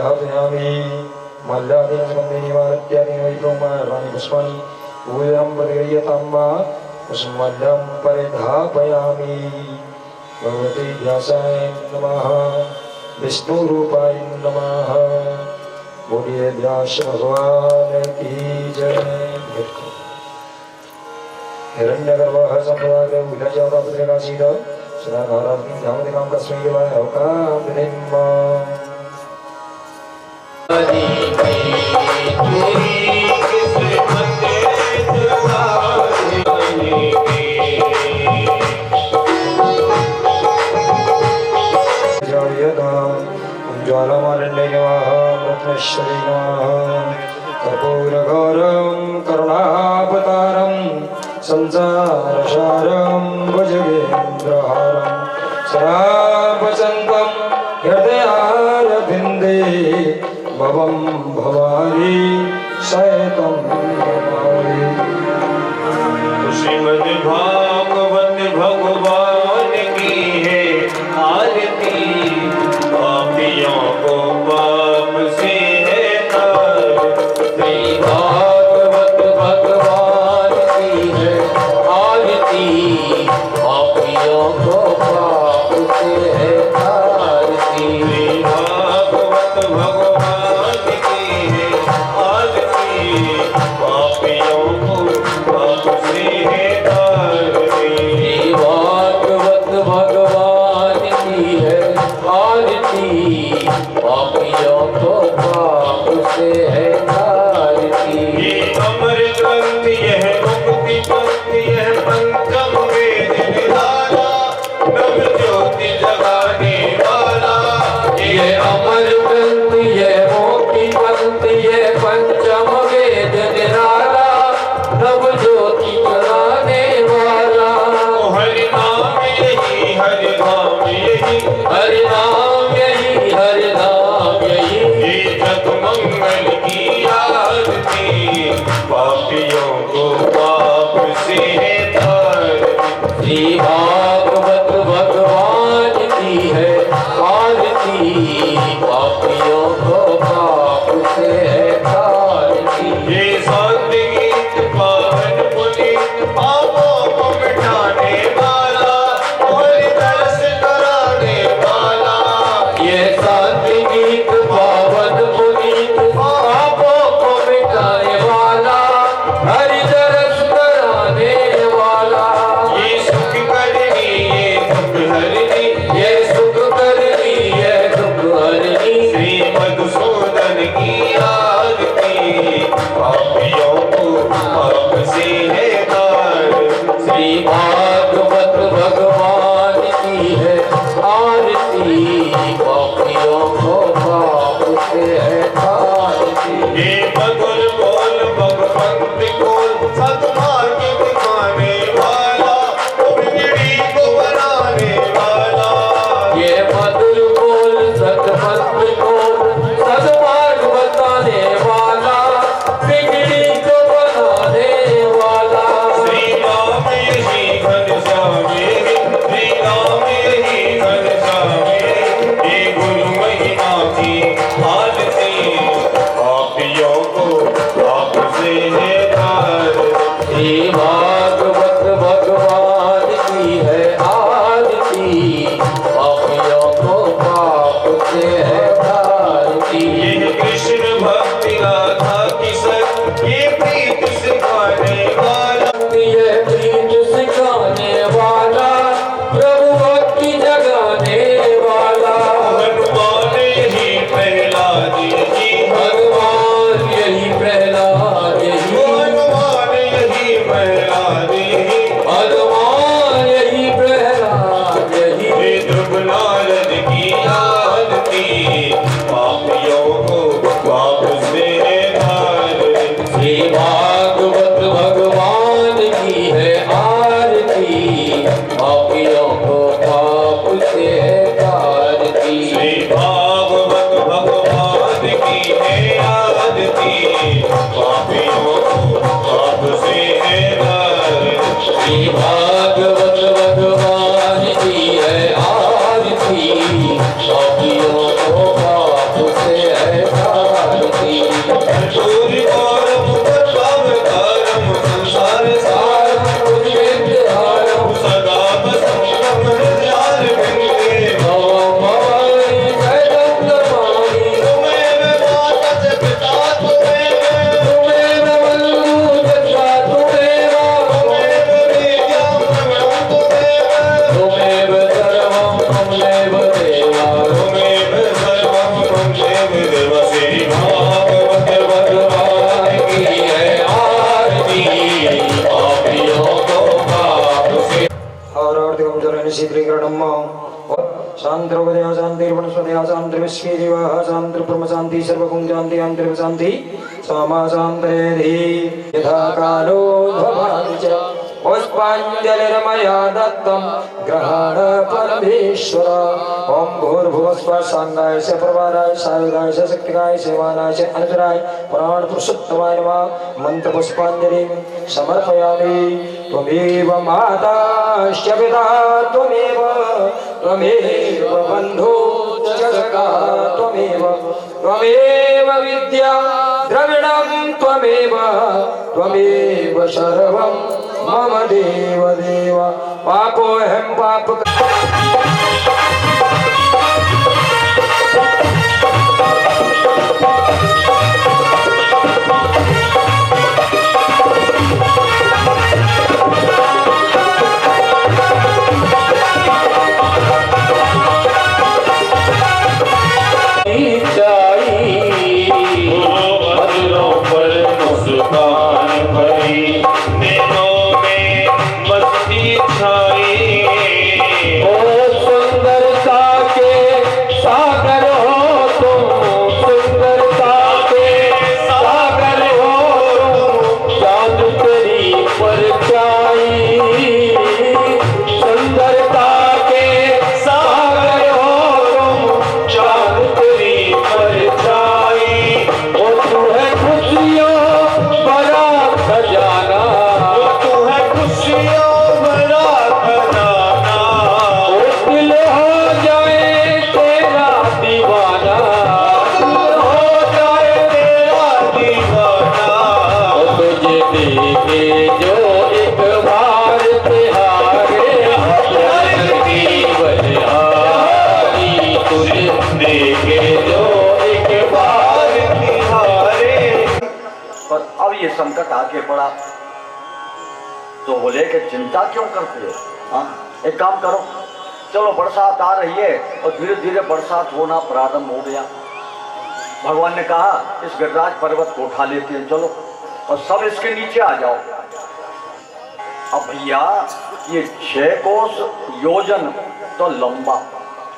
परिधापयामि मल्लादीन स्कन्देनिवारत्यादीन वैब्रह्मार्वाणि पुष्पाणि पूजां परिगृह्यतां वा पुष्पमल्लं परिधापयामि। भगवते व्यासाय नमः विष्णुरूपाय नमः। बोलिए व्यास भगवान की जय। हिरण्यगर्भः सम्प्रदाय विलज्जावतापत्रिकासीद सदाधाराग्निं धामदिकां कस्मै देवाय अवकामनिम्मा। ज्वालमालिन्यवाः रत्नेश्वरी नमः। कर्पूरगौरं करुणावतारं संसारसारं भुजगेन्द्रहारं सदावसन्तं हृदयारविन्दे भवं भवानी सहितं नमामि। श्रीमद्भागवत भगवान की है आरती, पापियों को पाप से है तार। श्री भागवत भगवान की है आरती, पापियों को पाप से है तारती। श्री भागवत भगवान की है आरती, पापियों को पाप से है तारती। श्री भागवत भगवान की है आरती, पापियों को पाप से है तारती। ये अमर ग्रंथ यह मुक्ति पंथ यह पंचम वेद निराला, नव ज्योति जगाने वाला। ये अमर ग्रंथ यह मुक्ति पंथ यह पंचम वेद निराला, नव ज्योति जगाने वाला। हरि नाम यही हरि नाम यही हरि नाम यही हरि नाम यही। ये जग मंगल की आरती, पापियों को पाप से है तारती। श्री भागवत भगवान की है आरती, पापियों को पाप से है तारती। ये शांति गीत पावन पुनीत, पापों को मिटाने वाला, हरि दर्श कराने वाला। ये शांति गीत पावन पुनीत, पापों को मिटाने वाला, हरि दर्श कराने वाला। ये सुख करनी ये दुख हरनी, ये सुख करनी ये दुख हरनी। श्री मधुसूदन की आरती, पापियों को पाप से है तार। श्री भागवत भगवान की है आरती, पापियों को पाप शांतिर्विश्वे देवाः शांति ब्रह्म शांति सर्वगुण शांति आंतरिक शांति सामा शांतरेधि यथा कालोद्भवानि च पुष्पाञ्जलिर्मया दत्तं ग्रहण परमेश्वर ओम भूर्भुवस्वः शान्ताय च प्रभाराय सायुधाय च शक्तिकाय सेवानाय च अनुचराय प्राण पुरुषोत्तमाय नमः मंत्र पुष्पाञ्जलिं समर्पयामि त्वमेव माता च पिता त्वमेव बन्धुश्च सखा त्वमेव विद्या द्रविणं त्वमेव सर्वं मम देव देव पापोऽहं पाप संकट आके पड़ा तो बोले कि चिंता क्यों करते हो? हाँ, एक काम करो, चलो बरसात आ रही है और धीरे धीरे बरसात होना प्रारंभ हो गया। भगवान ने कहा इस गिरिराज पर्वत को उठा लेते हैं, चलो और सब इसके नीचे आ जाओ। अब भैया ये 6 कोस योजन तो लंबा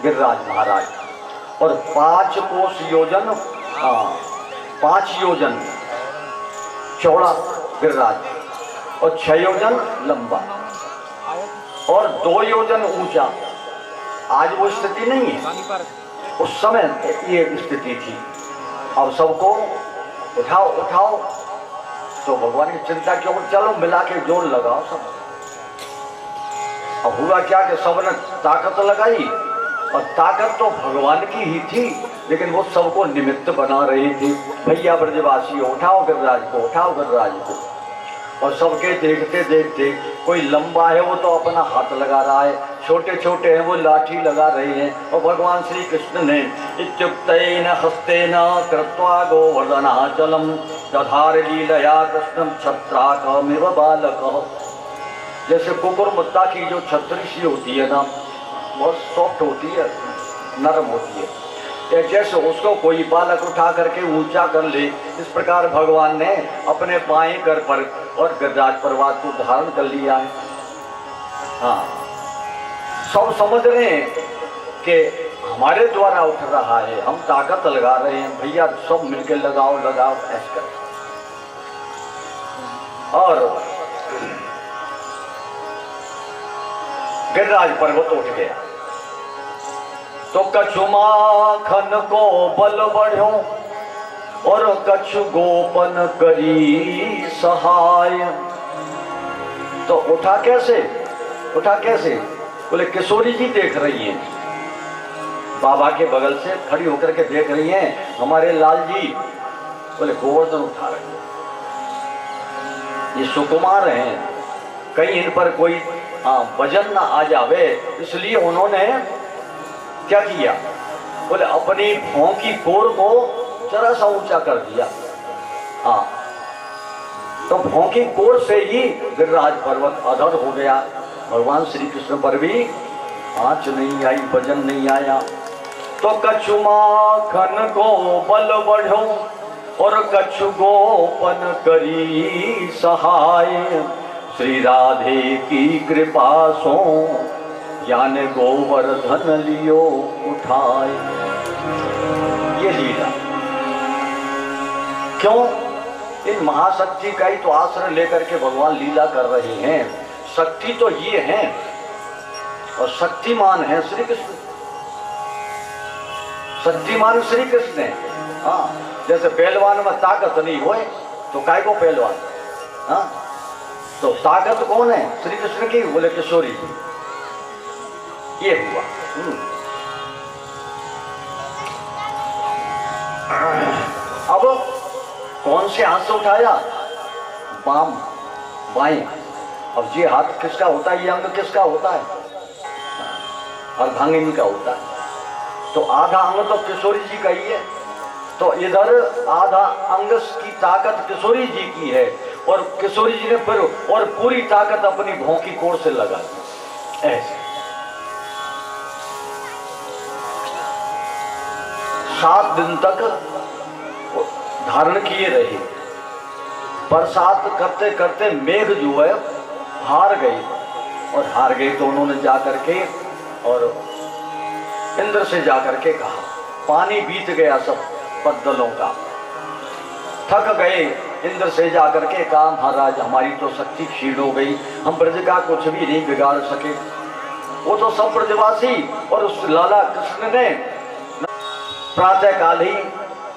गिरिराज महाराज और 5 कोस योजन, हाँ 5 योजन चौड़ा गिरिराज और 6 योजन लंबा और 2 योजन ऊंचा। आज वो स्थिति नहीं है, उस समय ये स्थिति थी। अब सबको उठाओ उठाओ, तो भगवान की चिंता क्यों, चलो मिला के जोर लगाओ सब। अब हुआ क्या कि सबने ताकत लगाई और ताकत तो भगवान की ही थी, लेकिन वो सबको निमित्त बना रही थी। भैया ब्रजवासी उठाओ गिरिराज को, उठाओ गिरिराज को। और सबके देखते देखते कोई लंबा है वो तो अपना हाथ लगा रहा है, छोटे छोटे हैं वो लाठी लगा रहे हैं। और भगवान श्री कृष्ण ने इत्युक्तेन हस्तेन कृत्वा गोवर्धनाचलं दधार लीलया कृष्णं छत्राकमिव बालकः। जैसे कुकुर मुत्ता की जो छत्री सी होती है ना, बहुत सॉफ्ट होती है, नरम होती है, जैसे उसको कोई बालक उठा करके ऊंचा कर ले, इस प्रकार भगवान ने अपने बाएं घर पर और गिरिराज पर्वत को धारण कर लिया है। हाँ, सब समझ रहे हैं कि हमारे द्वारा उठ रहा है, हम ताकत लगा रहे हैं, भैया सब मिलके लगाओ लगाओ ऐसे कर। और गिरिराज पर्वत उठ गया तो कछु माखन को बल बढ़ो और कछु गोपन करी सहाय। तो उठा कैसे, उठा कैसे? बोले किशोरी जी देख रही हैं, बाबा के बगल से खड़ी होकर के देख रही हैं हमारे लाल जी। बोले गोवर्धन उठा रहे हैं, ये सुकुमार हैं, कहीं इन पर कोई वजन ना आ जावे, इसलिए उन्होंने क्या किया? बोले अपनी भौं की कोर को जरा सा ऊंचा कर दिया। हाँ, तो भौं की कोर से ही गिरिराज पर्वत अधर हो गया। भगवान श्री कृष्ण पर भी आंच नहीं आई, वजन नहीं आया। तो कछु माखन को बल बढ़ो और कछु गोपन करी सहाय। श्री राधे की कृपा सो ज्ञान गोवर्धन लियो उठाए। क्यों? इन महाशक्ति का ही तो आश्रय लेकर के भगवान लीला कर रहे हैं। शक्ति तो ये हैं और शक्तिमान है श्री कृष्ण। शक्तिमान श्री कृष्ण है। हाँ, जैसे पहलवान में ताकत नहीं होए तो काय को पहलवान? हाँ, तो ताकत कौन है? श्री कृष्ण की। बोले किशोरी जी। ये हुआ। अब कौन से हाथ से उठाया? बाम, बाएं। अब ये हाथ किसका होता है? ये अंग किसका होता है? अर्धांगिनी का होता है। तो आधा अंग तो किशोरी जी का ही है। तो इधर आधा अंग की ताकत किशोरी जी की है और किशोरी जी ने फिर और पूरी ताकत अपनी भौं की कोर से लगा दी। ऐसे 7 दिन तक धारण किए रहे। बरसात करते करते मेघ जो है हार गए और हार गए तो उन्होंने जाकर के और इंद्र से जाकर के कहा, पानी बीत गया सब बदलों का, थक गए। इंद्र से जाकर के कहा, महाराज हमारी तो शक्ति क्षीण हो गई, हम ब्रज का कुछ भी नहीं बिगाड़ सके। वो तो सब ब्रजवासी और उस लाला कृष्ण ने प्रातः काल ही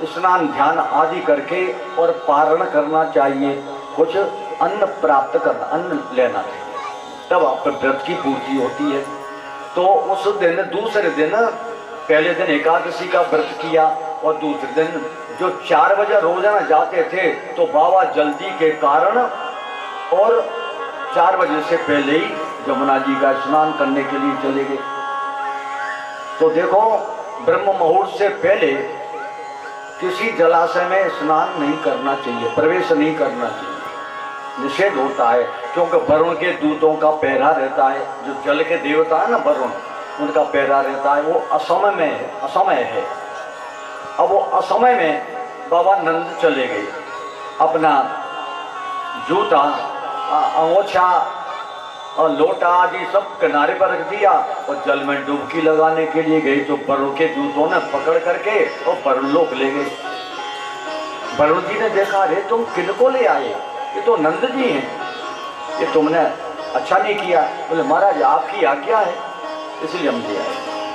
स्नान ध्यान आदि करके और पारण करना चाहिए, कुछ अन्न प्राप्त करना, अन्न लेना चाहिए, तब आप व्रत की पूर्ति होती है। तो उस दिन दूसरे दिन, पहले दिन एकादशी का व्रत किया और दूसरे दिन जो 4 बजे रोजाना जाते थे तो बाबा जल्दी के कारण और 4 बजे से पहले ही यमुना जी का स्नान करने के लिए चले गए। तो देखो, ब्रह्म मुहूर्त से पहले किसी जलाशय में स्नान नहीं करना चाहिए, प्रवेश नहीं करना चाहिए, निषेध होता है। क्योंकि वरुण के दूतों का पहरा रहता है, जो जल के देवता है ना वरुण, उनका पहरा रहता है, वो असमय में है, असमय है। अब वो असमय में बाबा नंद चले गए, अपना जूता, अंगोछा और लोटा आदि सब किनारे पर रख दिया और जल में डुबकी लगाने के लिए गए। तो वरुण के दूतों ने पकड़ करके और वरुणलोक ले गए। वरुण जी ने देखा, अरे तुम किनको ले आए? ये तो नंद जी हैं, ये तुमने अच्छा नहीं किया। बोले महाराज आपकी आज्ञा है इसलिए हम ले आए,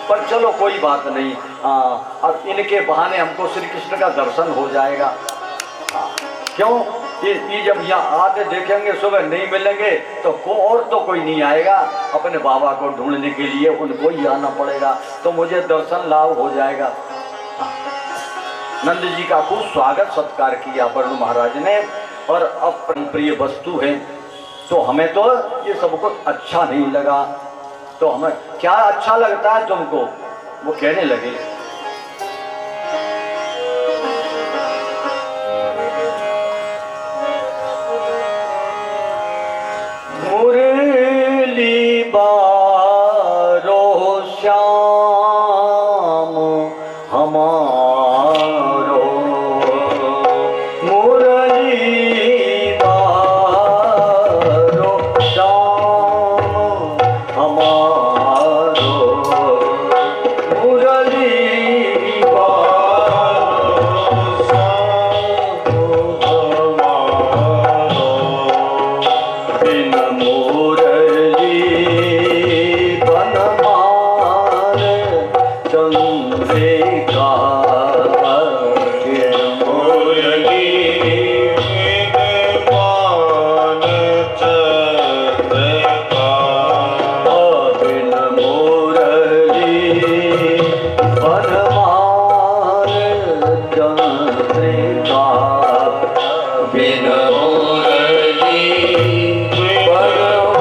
पर चलो कोई बात नहीं, अब इनके बहाने हमको श्री कृष्ण का दर्शन हो जाएगा। क्यों? ये जब यहाँ आते देखेंगे सुबह नहीं मिलेंगे तो और तो कोई नहीं आएगा, अपने बाबा को ढूंढने के लिए उनको ही आना पड़ेगा, तो मुझे दर्शन लाभ हो जाएगा। नंद जी का खूब स्वागत सत्कार किया वरुण महाराज ने। और अब प्रिय वस्तु है तो हमें तो ये सब कुछ अच्छा नहीं लगा। तो हमें क्या अच्छा लगता है तुमको? वो कहने लगे, मुरली बारो श्याम हमारो, मुरली बारो श्याम हमारो, मुरली बारो श्याम हमारो, बिन मुरली बनमान चंद्रिका, बिन मुरली बनमान चंद्रिका, बिन मुरली बनमान चंद्रिका, बिन मुरली नहीं पहचानत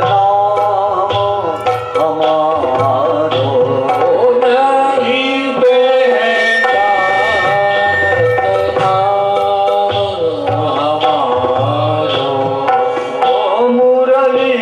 नाम हमारो, नहीं पहचानत नाम हमारो, मुरली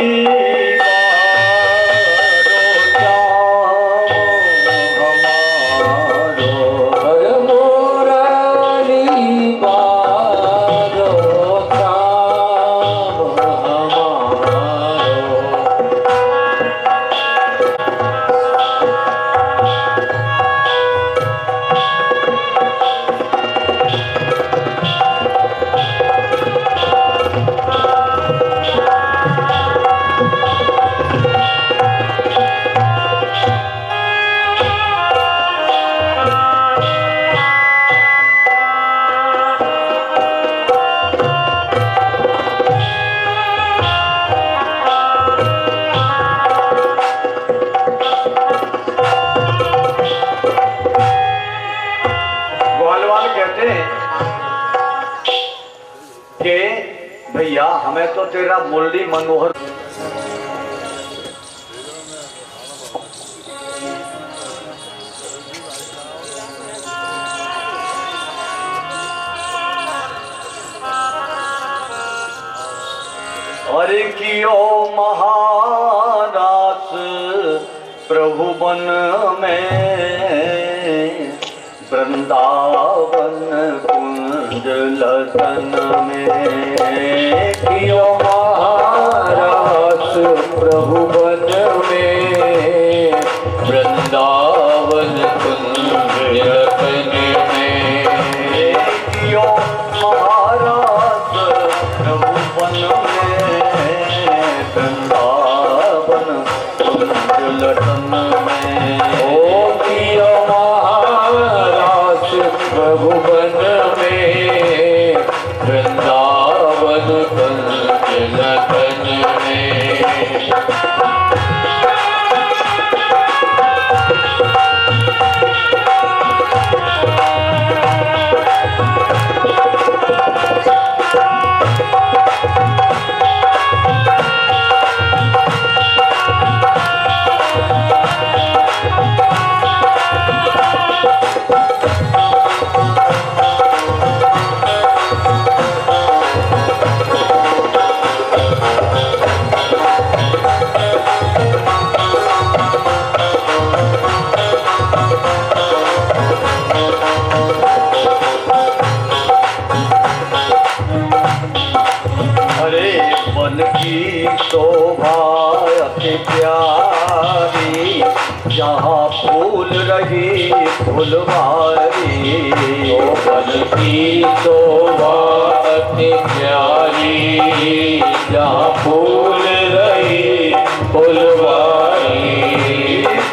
मैं तो तेरा मुरली मनोहर। अरे कियो महारास प्रभु बन में, वृंदावन कुंज लसन में। कियो महारास प्रभु बन में, वृंदावन कुंज लसन में। कियो महारास प्रभु बन में, वृंदावन कुंज लसन में। ओ कियो महारास प्रभु बन में, वृंदावन कुंज लसन में। शोभा अति प्यारी, जहाँ फूल रही फुलवारी। वन की शोभा अति प्यारी, जहाँ फूल रही फुलवारी।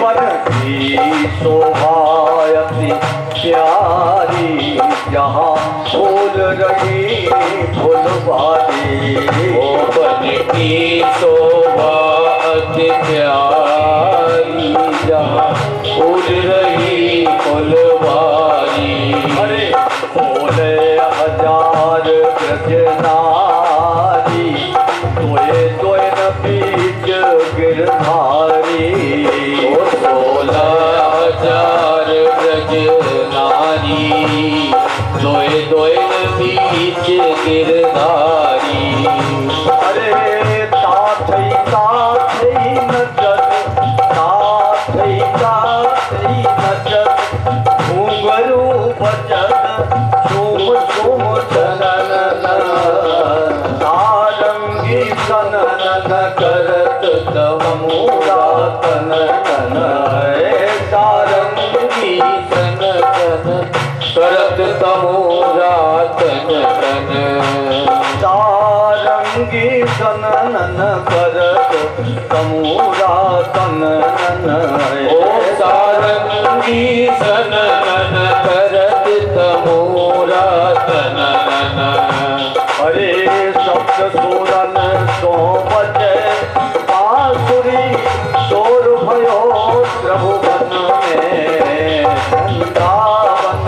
वन की शोभा अति प्यारी, जहाँ फूल रही फुलवारी। की शोभा अति प्यारी, जहाँ फूल रही फुलवारी। अरे बोले हजार ब्रज नारी, तोए तोए न बीच गिरधारी। 16,000 ब्रज नारी, तोए तोए न बीच गिरधारी। करत तमूरा तन तन, सारंगी तन तन करत तमूरा तन तन। सारंगी तन करत तमूरा तन तन। ओ सारंगी तन करत तमूरा तन तन। अरे सप्त सूरन सो बजे बांसुरी, शोर भयो प्रभु बन में, वृंदावन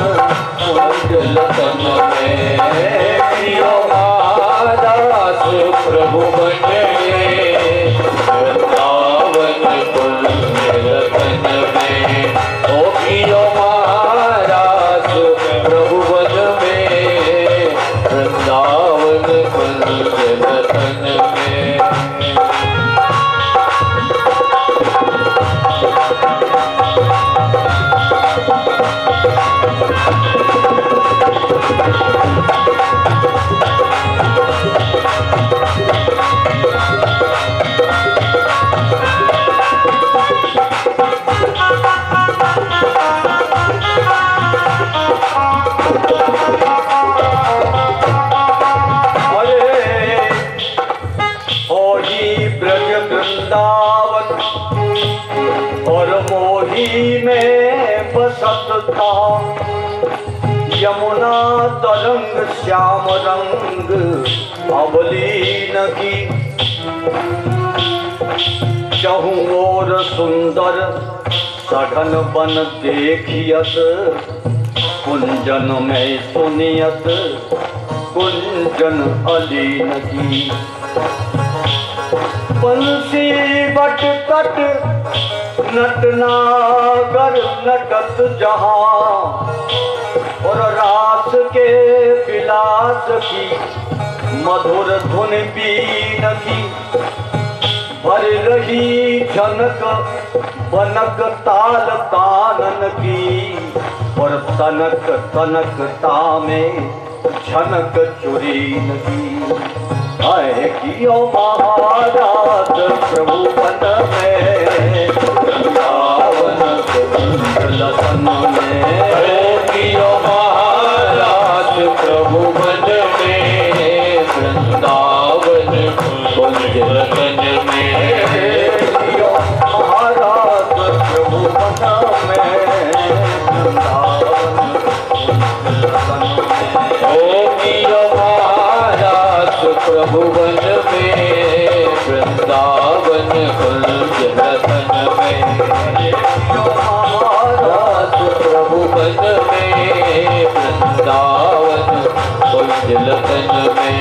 कुंज लसन में। कियो महारास प्रभु बन में, वृंदावन कुंज लसन में। ओ कियो महारास प्रभु बन में, वृंदावन कुंज लसन में। और मोही में बसत था, यमुना तरंग श्याम रंग अवलीन की। चहु और सुंदर सघन बन देखियत, कुंजन में सुनियत कुंजन अलीन की। बंसी बट तट नटनागर नटत जहां और रास के विलास की मधुर धुन बीन की भर रही झनक बनक ताल तानन की और तनक तनकता में झनक चुरीन की आए कियो महाराज प्रभु बन में वृंदावन लसन में कियो महाराज प्रभु बन में वृंदावन कुंज रतन में कियो महाराज प्रभु बन में वृंदावन कियो महाराज प्रभु बन में वृंदावन कुंज रतन में महाराज प्रभु बन में वृंदावन कुंज रतन में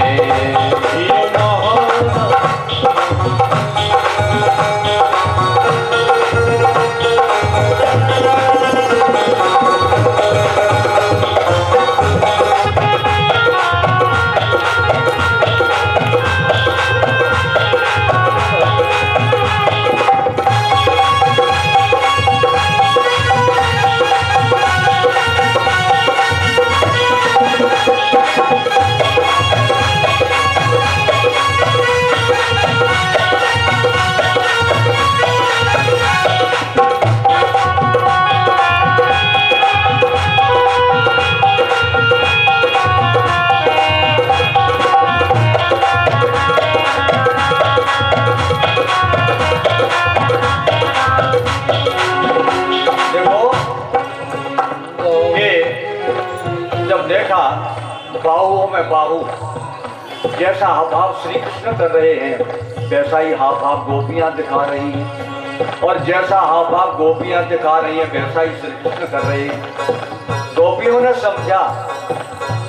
बाहुओं में बाहु जैसा हाव भाव श्री कृष्ण कर रहे हैं वैसा ही हाव भाव गोपियां दिखा रही हैं और जैसा हाव भाव गोपियां दिखा रही हैं वैसा ही श्री कृष्ण कर रहे हैं। गोपियों ने समझा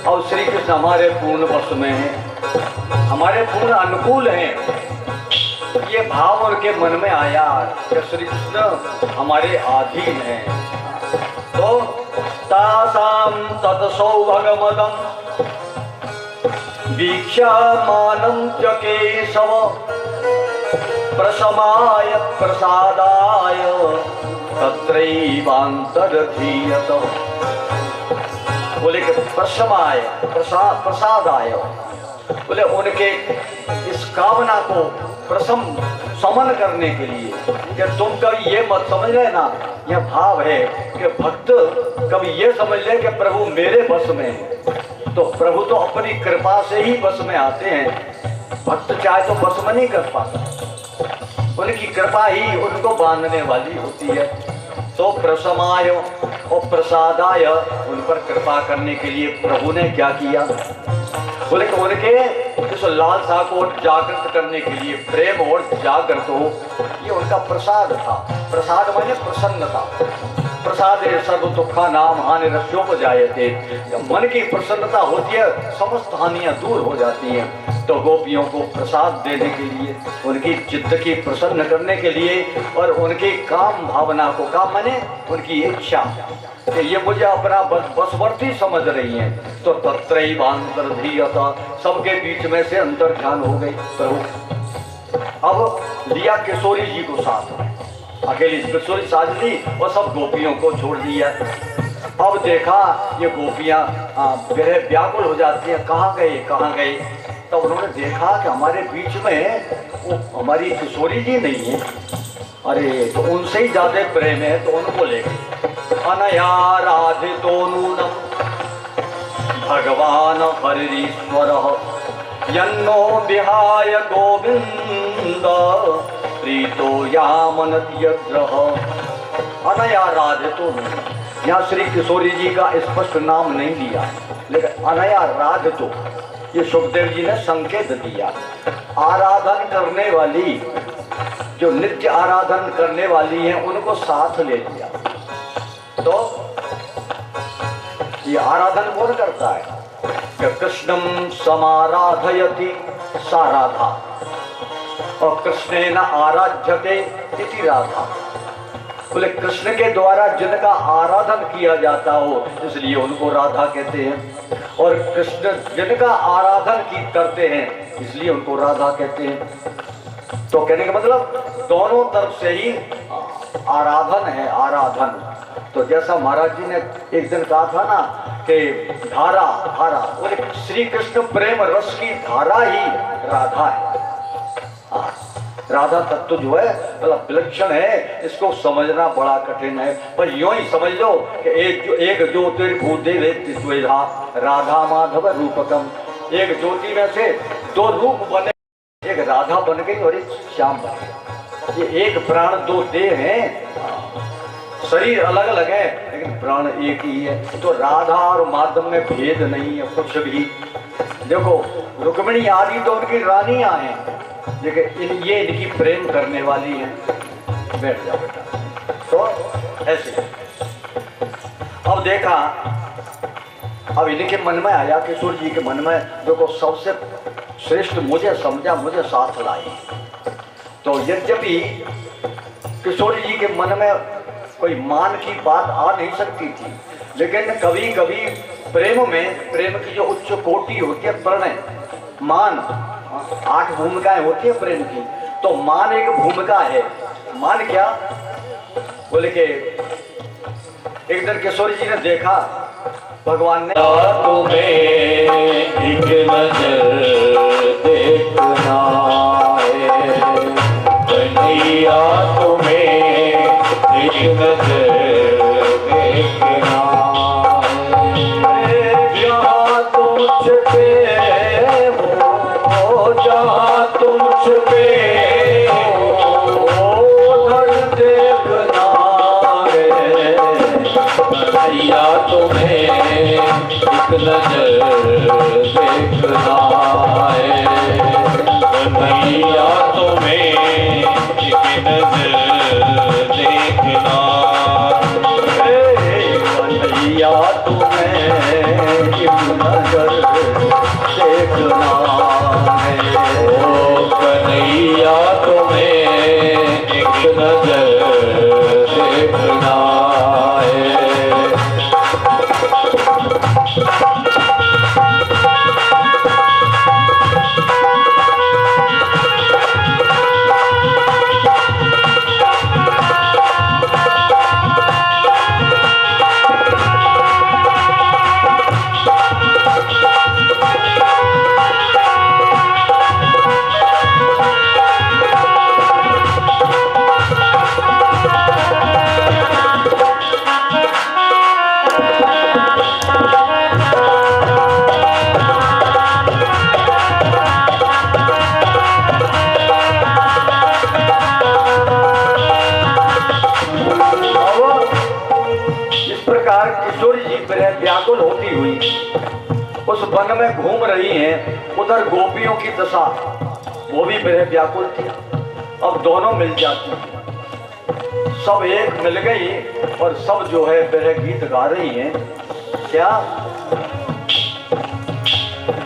और श्री कृष्ण हमारे पूर्ण वश में हैं, हमारे पूर्ण अनुकूल हैं। ये भाव उनके मन में आया कि श्री कृष्ण हमारे अधीन हैं। तो तासाम तत्सौभगमदम् वीक्षमानं च केशव प्रशमाय प्रसादाय तत्रैवान्तरधीयत। बोले कि प्रशमाय प्रसादाय, बोले उनके इस कामना को प्रशम समन करने के लिए कि तुम कभी ये मत समझ लेना, यह भाव है कि भक्त कभी ये समझ ले कि प्रभु मेरे बस में है। तो प्रभु तो अपनी कृपा से ही बस में आते हैं, भक्त चाहे तो बस में नहीं कर पाता, उनकी कृपा ही उनको बांधने वाली होती है। तो प्रशमाय और प्रसादाय, उन पर कृपा करने के लिए प्रभु ने क्या किया, बोले कि उनके इस लालसा को जागृत करने के लिए प्रेम और जागृत हो, ये उनका प्रसाद था। प्रसाद माने प्रसन्नता। प्रसाद सर्व दुखा नाम हानि रस्योपजायते। मन की प्रसन्नता होती है समस्त हानियां दूर हो जाती हैं। तो गोपियों को प्रसाद देने के लिए, उनकी चित्त की प्रसन्न करने के लिए और उनकी काम भावना को, काम माने उनकी इच्छा कि ये मुझे अपना बसवर्ती समझ रही हैं, तो तत्रैवान्तरधीयत, सबके बीच में से अंतर ध्यान हो गई प्रभु। अब लिया किशोरी जी को साथ, अकेली किशोरी साज ली और सब गोपियों को छोड़ दिया। अब देखा ये गोपियां व्याकुल हो जाती हैं, कहाँ गए कहाँ गए। तब उन्होंने देखा कि हमारे बीच में वो हमारी किशोरी जी नहीं है, अरे तो उनसे ही ज्यादा प्रेम है, तो उनको ले गए। अनया राधितो नूनम भगवान हरीश्वर यन्नो विहाय गोविंद प्रीतो यामनति यद्रह। अनया राधितो नूनम, यहाँ श्री किशोरी जी का स्पष्ट नाम नहीं लिया, लेकिन अनया राधितो ये सुखदेव जी ने संकेत दिया। आराधन करने वाली, जो नित्य आराधन करने वाली हैं, उनको साथ ले लिया। तो ये आराधन कौन करता है? कृष्णम समाराधयति सा राधा और कृष्णेन आराध्यते इति राधा। बोले कृष्ण के द्वारा जिनका आराधन किया जाता हो इसलिए उनको राधा कहते हैं, और कृष्ण जिनका आराधन की करते हैं इसलिए उनको राधा कहते हैं। तो कहने का मतलब दोनों तरफ से ही आराधन है, आराधन। तो जैसा महाराज जी ने एक दिन कहा था ना कि धारा धारा, बोले श्री कृष्ण प्रेम रस की धारा ही राधा है। राधा तत्व जो है मतलब विलक्षण है, इसको समझना बड़ा कठिन है, पर यूं ही समझ लो कि एक ज्योतिर्भूदेवेत्तिस्वेधा राधा माधव रूपकम। एक ज्योति में से दो रूप बने, एक राधा बन गई और एक श्याम बन गया। ये एक प्राण दो देह हैं, शरीर अलग अलग है लेकिन प्राण एक ही है। तो राधा और माधव में भेद नहीं है कुछ भी। देखो रुक्मिणी आदि तो उनकी रानियां हैं, लेकिन ये इनकी प्रेम करने वाली है। बैठ जाओ बेटा। तो ऐसे अब देखा, अब इनके मन में आया, किशोर जी के मन में, देखो सबसे श्रेष्ठ मुझे समझा, मुझे साथ लाई। तो यद्यपि किशोर जी के मन में कोई मान की बात आ नहीं सकती थी, लेकिन कभी कभी प्रेम में, प्रेम की जो उच्च कोटि होती है, प्रणय, मान, 8 भूमिकाएं होती है प्रेम की, तो मान एक भूमिका है। मान क्या? बोले कि एक दिन किशोर जी ने देखा भगवान ने तुम्हें एक नजर देखना है, कन्हैया तुम्हें एक नजर देखना है, जहाँ तुम छुपे हो, जहाँ तुम छुपे हो उधर देखना है, कन्हैया तुम्हें एक नजर देखना है, कन्हैया तुम्हें एक नजर देखना है, कन्हैया तुम्हें एक नजर देखना है, ओ कन्हैया तुम्हें एक नजर देखना है। व्याकुल होती हुई उस वन में घूम रही हैं, उधर गोपियों की दशा, वो भी बड़े व्याकुल थी। अब दोनों मिल जाती हैं, सब एक मिल गई और सब जो है बड़े गीत गा रही हैं। क्या?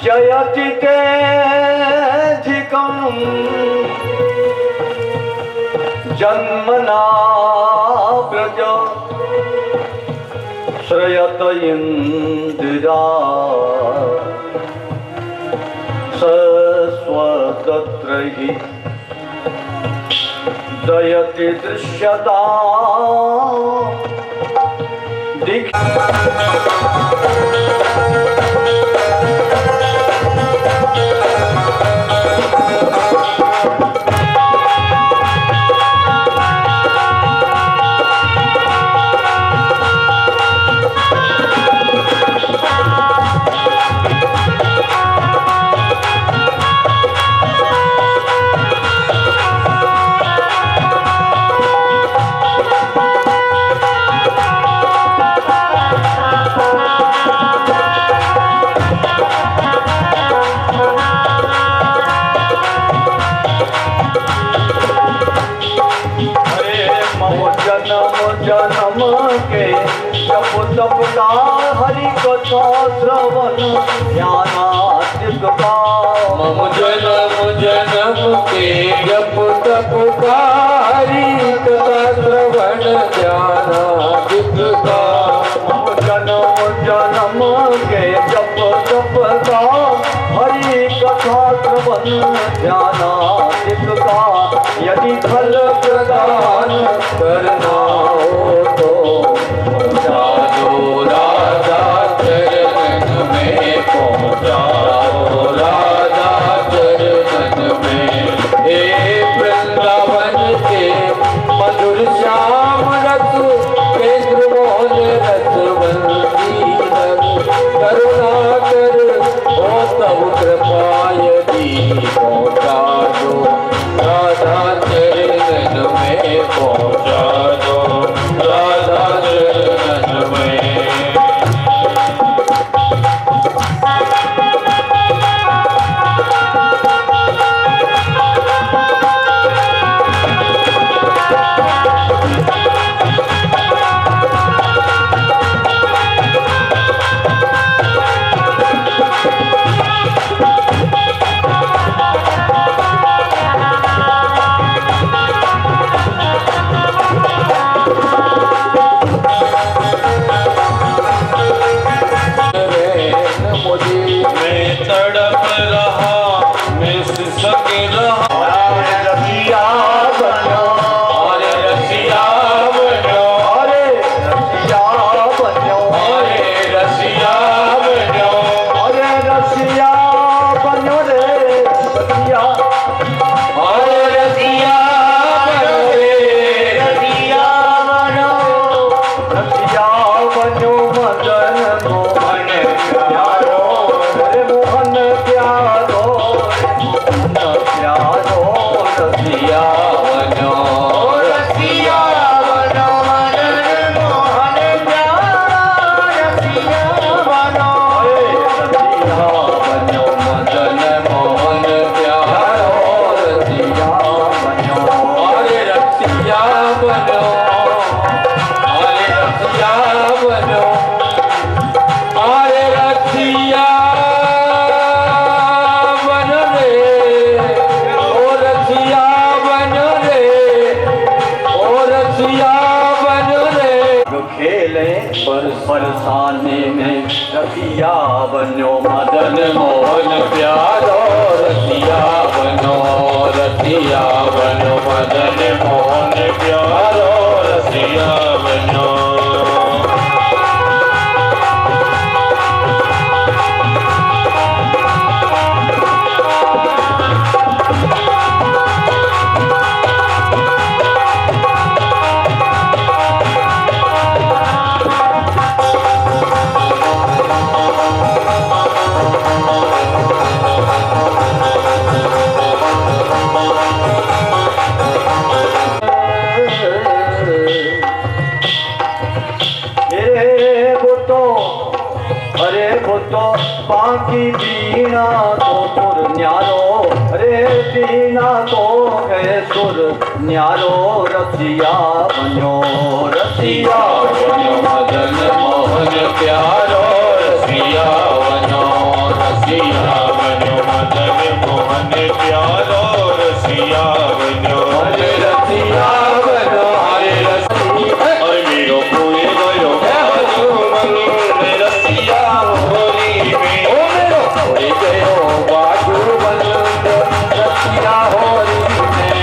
जयति तेधिकं जन्मना व्रज श्रयत इंदिरा सस्वतत्र हि दयति दृश्यता हरि कथा श्रवण ज्ञानात् दिखता मम जन्म जन्म के जप तप कारी कथा श्रवण ध्यानादिक का जन्म जन्म के जप तप का हरि कथा श्रवण ध्यानादिक का यदि फल प्रदान करना हो तो पहुँचा दो राधा चरण में, पहुँचा दो राधा चरण में। हे वृंदावन के मधुर श्याम रस केंद्र मोहन रसवंती रस करुणा कर हो तब कृपा यदि पहुँचा दो राधा चरण में, पहुँचा दो राधा चरण में। मैं तड़प रहा, मैं सिसक रहा। रसिया बनो अरे रसिया बनो, अरे रसिया बनो अरे रसिया बनो, अरे रसिया बनो रे रसिया अरे रसिया बनो रे रसिया बनो। रसिया बनो मदन मोहन प्यारो रे मोहन प्यारो मोहन प्यारो रसिया बनो, रसिया बनो मदन मोहन प्यारा, रसिया बनो, रसिया बनो मदन मोहन प्यारो, रसिया बनो अरे रसिया बनो, अरे रसिया बनो, अरे रसिया बनो रे, ओ रसिया बनो रे, ओ रसिया बनो रे। खेले बरसाने में रसिया बनो मदन मोहन प्यारो, रसिया बनो, रसिया बनो, मदन मोहन प्यारो, रसिया बनो। अरे वो तो बाकी बीना तो सुर न्यारो, अरे बीना तो है सुर न्यारो। रसिया बनो रसिया बनो मदन मोहन प्यारो, रसिया बनो, रसिया बनो मदन मोहन प्यारो, रसिया बनो, हरे रसिया बनो, हरे रसिया अरे मेरो पूरे गयो रसिया होरी में, ओ मेरो होरी गयो बाजू बंद रसिया होरी में।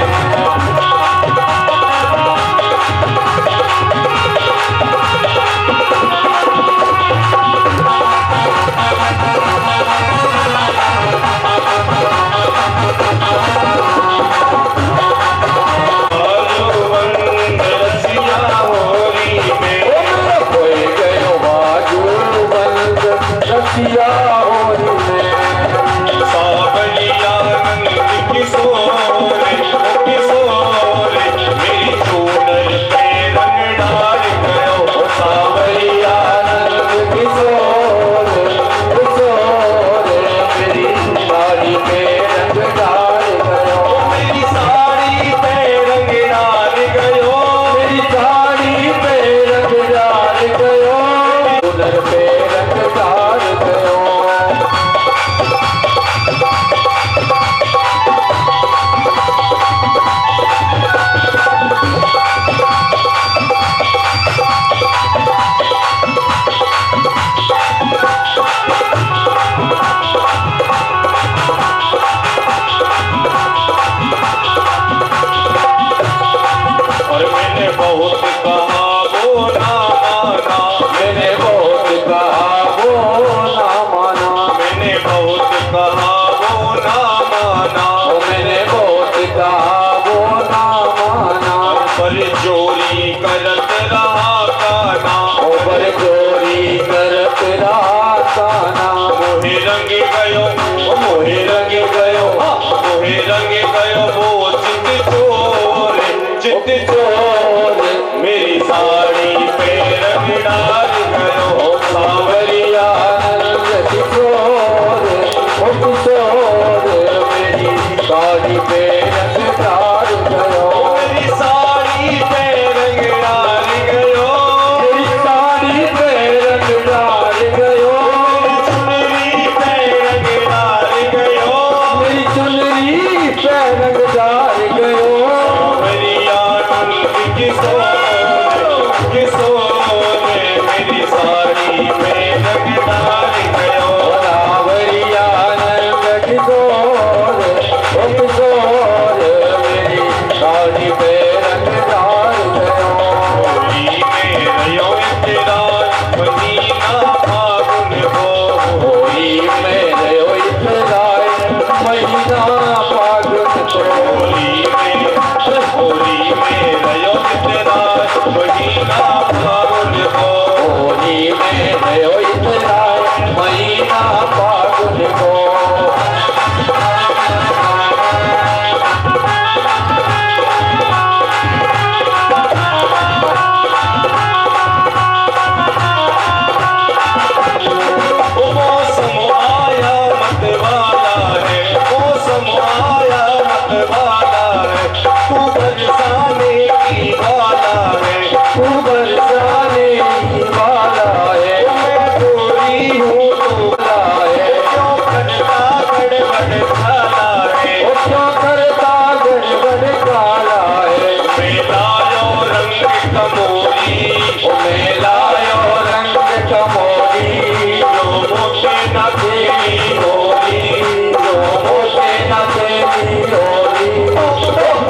चोर मेरी साड़ी पे रंग डाल गयो सांवरिया रंग चोर मेरी साड़ी पे रंग डाल गयो मेरी साड़ी पे रंग डाल गयो मेरी साड़ी पे रंग डाल गयो मेरी चुनरी पे रंग डाल गयो मेरी चुनरी पे रंग डाल गयो मेरी साड़ी में रंग डाल गयो रावरिया रंग किशोर मेरी साड़ी में रंग डाल गयो होली में रयो इतरार महीना फागुन हो होली में रयो इतरार महीना फागुन को होली में रयो इतरार महीना फागुन को होली में रयो इतरार महीना फागुन को मौसम आया मतवाला है मौसम आया मतवाला है तू बरसाने की वाला है तू बरसाने की वाला है मैं गोरी हूँ तू भला है क्यों करता गड़बड़ काला है क्यों करता गड़बड़ काला है मेलायो रंग कमोरी मेलायो रंग कमोरी जो मोटे न तेरी होली जो मोटे न तेरी होली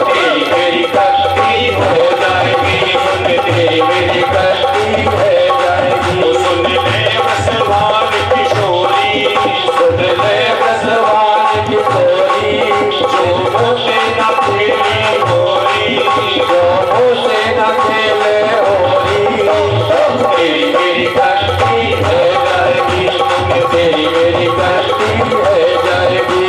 तेरी मेरी कश्ती हो जाएगी सुन तेरी मेरी कश्ती है जाएगी सुन ले बसवान किशोरी सुन ले बसवान किशोरी जो मोटे न तेरी होली जो मोटे न खेले होली तेरी मेरी कश्ती है जाएगी सुन तेरी मेरी कश्ती है जाएगी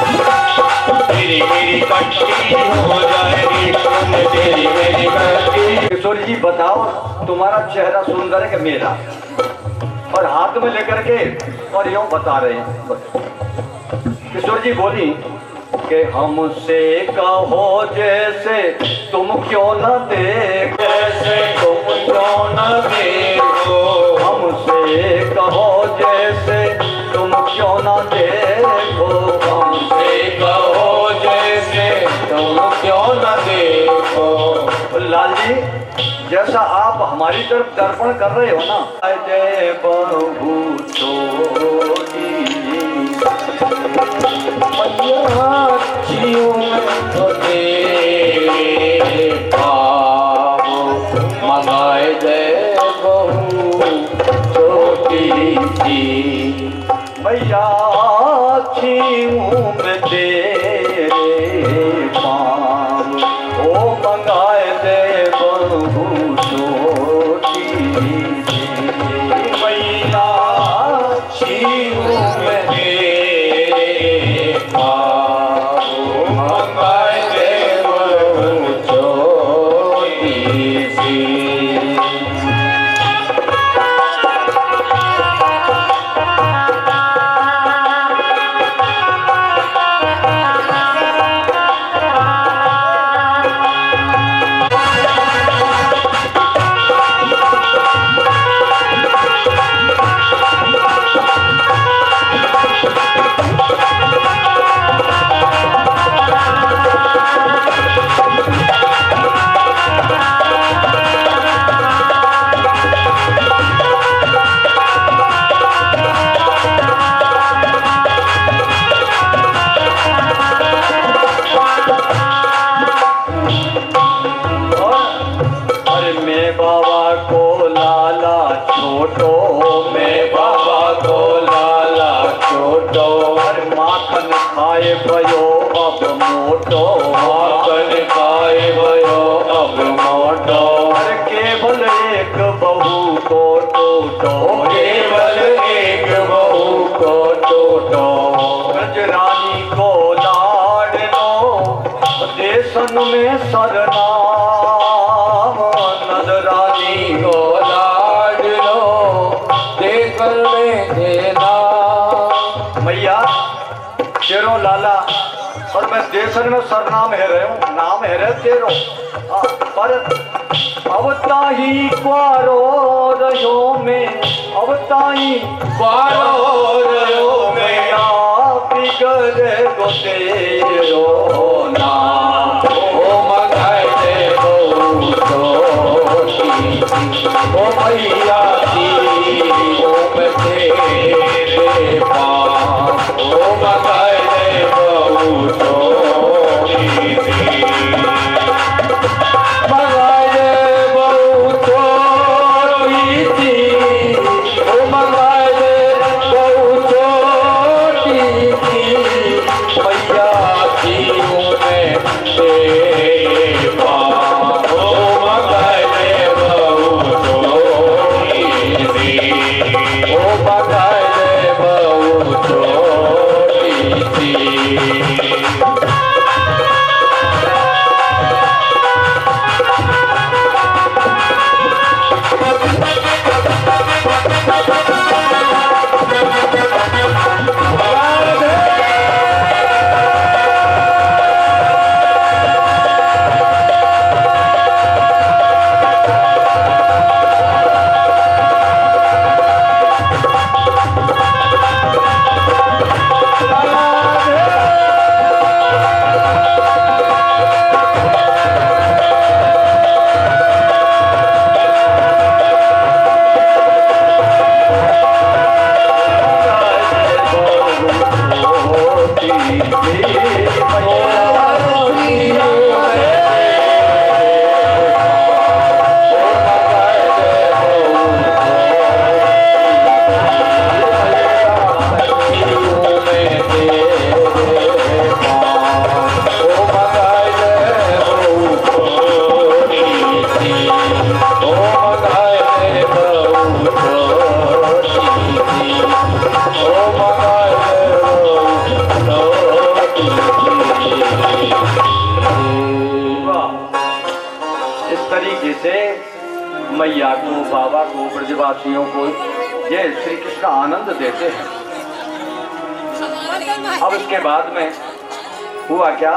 तेरी मेरी कश्ती हो जाएगी सुन तेरी मेरी कश्ती किशोर जी बताओ तुम्हारा चेहरा सुंदर है कि मेरा और हाथ में लेकर के और यूं बता रहे हैं किशोर जी बोली कि हमसे कहो जैसे तुम क्यों न देख जैसे तुम क्यों न देखो हमसे कहो जैसे तुम क्यों न देखो हमसे कहो जैसे तुम क्यों न देखो लाल जी जैसा आप हमारी तरफ दर्पण कर रहे हो ना जय बहू छोटी मयाचियों में तो तेरे पाओ मंगाए जय बहू छोटी सी भैया हूँ मैं तेरे पाँव ओ मंगाए दे बहू छोटी मैया हूँ मैं तेरे पाओ मंगाए जय बहू छोटी सी खाए भयो अब मोटो माखन खाए भयो अब मोटो केवल एक एक बहू को टोटो, केवल एक बहू को टोटो। ब्रज रानी को लाड लो, देशन में सरनाम। नंद रानी को लाड लो, देशन में देना। मैया तेरो लाला और मैं देशन में सरनाम है रहे हूँ, नाम है रहे तेरो। पर अब ताही क्वारो रहो में, अब ताही क्वारो रहो में, आप बिगड़े गो तेरो नाम। ओ मगाए बहू छोटी, ओ मैया की ओम तेरे पास। ओ मगाए बहू छोटी, मगाए बहू छोटी थी, ओ मगाए बहू छोटी थी, मैया की ओम तेरे पास। ओ मगाए बहू छोटी थी, ओ मगाए बहू छोटी थी। मैया को, बाबा को, ब्रजवासियों को ये श्री कृष्ण आनंद देते हैं। अब इसके बाद में हुआ क्या,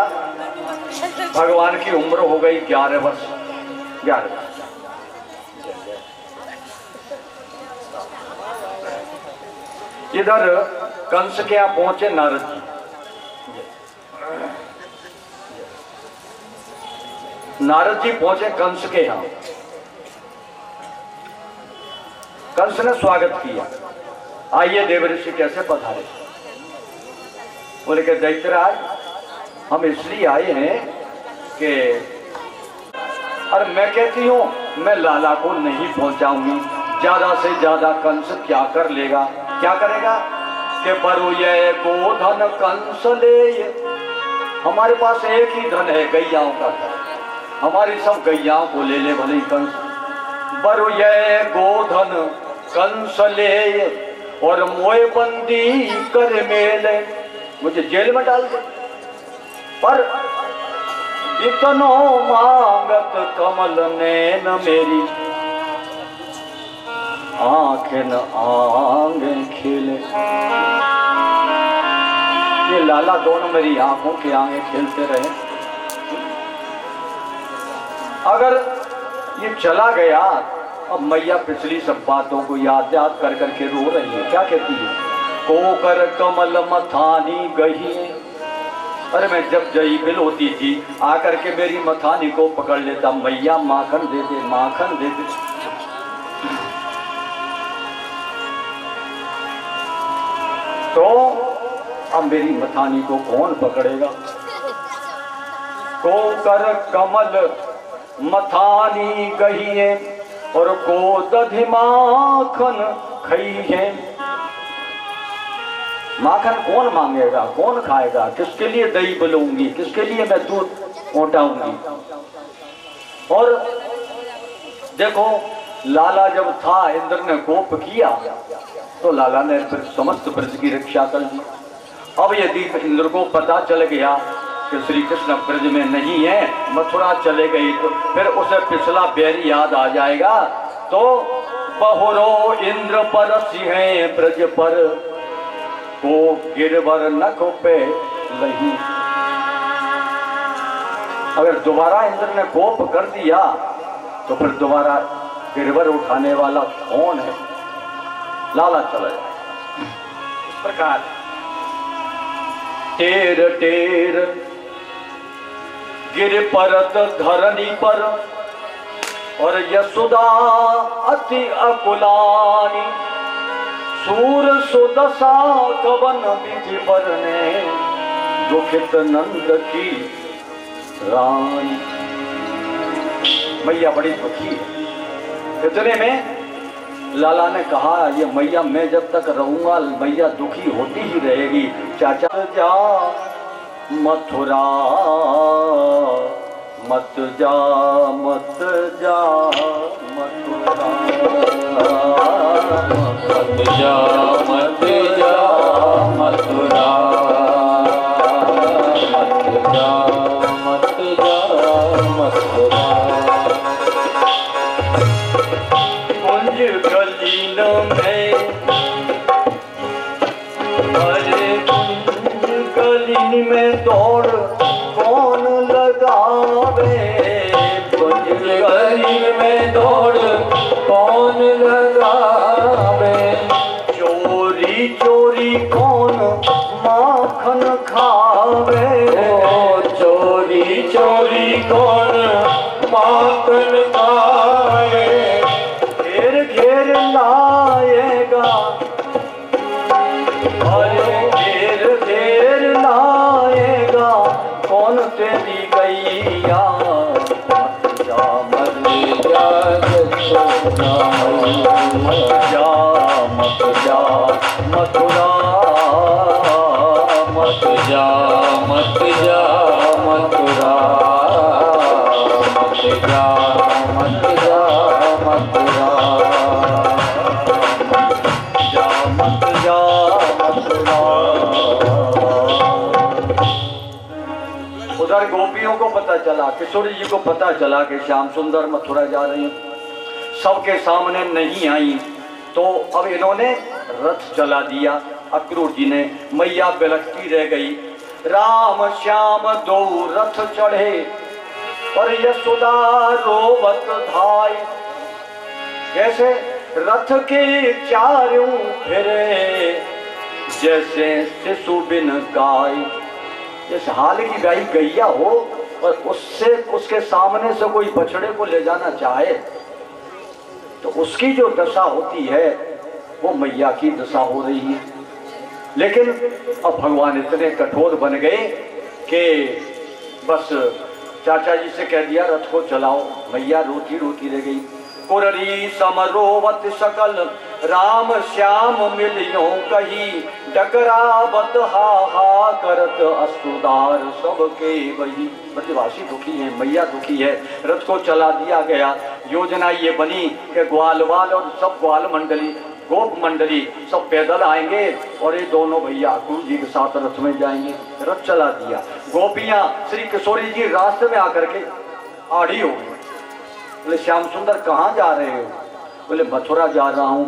भगवान की उम्र हो गई 11 वर्ष। 11 वर्ष इधर कंस के यहाँ पहुंचे नारद जी। नारद जी पहुंचे कंस के यहाँ। कंस ने स्वागत किया, आइए देवऋषि कैसे पधारे। बोले कि दैत्यराज हम इसलिए आए हैं कि, और मैं कहती हूं मैं लाला को नहीं पहुंचाऊंगी, ज्यादा से ज्यादा कंस क्या कर लेगा, क्या करेगा कि बरु ये गोधन कंस ले। हमारे पास एक ही धन है, गैयाओं का धन, हमारी सब गैयाओं को ले ले भले कंस। बरु ये गोधन कंस ले और मोए बंदी कर मेले, मुझे जेल में डाल दे। पर इतनो मांगत कमल नैन मेरी, आंखें आंगें खिले। ये लाला दोनों मेरी आंखों के आगे खेलते रहे। अगर ये चला गया, अब मैया पिछली सब बातों को याद याद कर करके रो रही है। क्या कहती है, कोकर कमल मथानी गही। अरे मैं जब जई बिल होती थी आकर के मेरी मथानी को पकड़ लेता, मैया माखन दे दे, माखन दे दे। तो अब मेरी मथानी को कौन पकड़ेगा। कोकर कमल मथानी गही है और को दधि माखन खई है। माखन कौन मांगेगा, कौन खाएगा, किसके लिए दही बुलूंगी, किसके लिए मैं दूध ओटाऊंगी। और देखो लाला जब था, इंद्र ने कोप किया तो लाला ने फिर समस्त ब्रज की रक्षा कर दी। अब यदि इंद्र को पता चल गया कि श्री कृष्ण ब्रज में नहीं है, मथुरा चले गई, तो फिर उसे पिछला बैर याद आ जाएगा। तो बहुरो इंद्र पर सिंह ब्रज पर को गिरवर न कोपे नहीं। अगर दोबारा इंद्र ने कोप कर दिया तो फिर दोबारा गिरवर उठाने वाला कौन है? लाला चला जाए। इस प्रकार टेर टेर गिर परत धरनी पर और यशोदा अति अकुलानी सूर सुदशा कवन विधि बरने दुखित नंद की रानी। मैया बड़ी दुखी है। इतने में लाला ने कहा, ये मैया मैं जब तक रहूंगा मैया दुखी होती ही रहेगी। चाचा जा मथुरा मत जा मत जा मथुरा मत जा मत जा मथुरा मत जा मत जा मथुरा। कुंज गलीन में अरे कुंज गलीन में दौड़ कौन लगावे? कुंज गलीन में दौड़ कौन लगावे? चोरी चोरी कौन माखन खावे? चोरी चोरी कौन माखन खावे? घेर घेर लाएगा अरे घेर घेर लाएगा कौन तेरी गैया? मत जा मत जा मत जा मथुरा मत जा मत जा मथुरा मत जा मत जा मथुरा जा मत जा मथुरा। उधर गोपियों को पता चला, किशोरी जी को पता चला कि श्याम सुंदर मथुरा जा रहे हैं। सबके सामने नहीं आई तो अब इन्होंने रथ चला दिया। अक्रूर जी ने, मैया बिलखती रह गई। राम श्याम दो रथ चढ़े और यशोदा रोवत धाई। जैसे रथ के चारों फिरे जैसे शिशु बिन गाय। जैसे हाल की गाय गैया हो और उससे उसके सामने से कोई बछड़े को ले जाना चाहे तो उसकी जो दशा होती है वो मैया की दशा हो रही है। लेकिन अब भगवान इतने कठोर बन गए कि बस चाचा जी से कह दिया रथ को चलाओ। मैया रोती रोती रह गई। कुररी समरोवत सकल राम श्याम मिलियो कही डकरावत हा हा करत अश्रुदार सबके वही। ब्रजवासी दुखी है, मैया दुखी है। रथ को चला दिया गया। योजना ये बनी कि ग्वालवाल और सब ग्वाल मंडली गोप मंडली सब पैदल आएंगे और ये दोनों भैया अक्रूर जी के साथ रथ में जाएंगे। रथ चला दिया। गोपियां श्री किशोरी जी रास्ते में आकर के आड़ी हो गई। बोले श्याम सुंदर कहाँ जा रहे हो? बोले मथुरा जा रहा हूँ।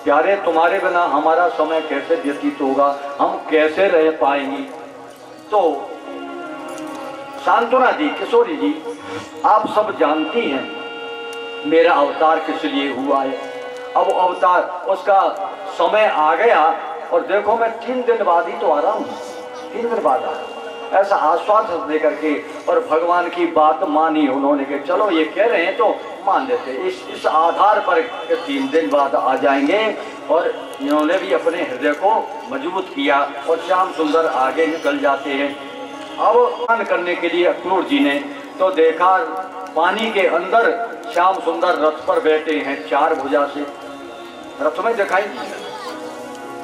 प्यारे तुम्हारे बिना हमारा समय कैसे व्यतीत होगा, हम कैसे रह पाएंगी? तो सांत्वना दी, किशोरी जी आप सब जानती हैं मेरा अवतार किस लिए हुआ है। अब अवतार उसका समय आ गया और देखो मैं 3 दिन बाद ही तो आ रहा हूँ, 3 दिन बाद आ रहा हूँ। ऐसा आश्वासन दे करके और भगवान की बात मानी उन्होंने कि चलो ये कह रहे हैं तो मान लेते। इस आधार पर 3 दिन बाद आ जाएंगे और इन्होंने भी अपने हृदय को मजबूत किया और श्याम सुंदर आगे निकल जाते हैं। अब स्नान करने के लिए अक्रूर जी ने तो देखा पानी के अंदर श्याम सुंदर रथ पर बैठे हैं। 4 भुजा से रथ में दिखाई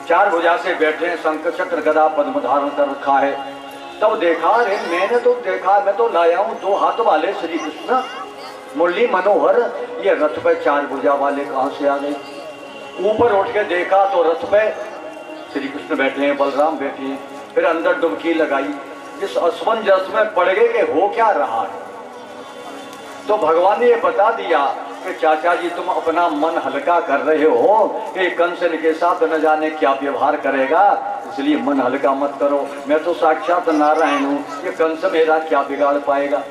4 भुजा से बैठे हैं। शंख चक्र गदा पद्म धारण कर रखा है। तब देखा, अरे मैंने तो देखा, मैं तो लाया हूँ 2 हाथ वाले श्री कृष्ण मुरली मनोहर, ये रथ पे 4 भुजा वाले कहाँ से आ गए? ऊपर उठ के देखा तो रथ पे श्री कृष्ण बैठे हैं, बलराम बैठे हैं। फिर अंदर डुबकी लगाई, इस असमंजस में पड़ गए कि हो क्या रहा है। तो भगवान ने ये बता दिया कि चाचा जी तुम अपना मन हल्का कर रहे हो कि कंस के साथ न जाने क्या व्यवहार करेगा, इसलिए मन हल्का मत करो। मैं तो साक्षात नारायण हूँ, ये कंस मेरा क्या बिगाड़ पाएगा।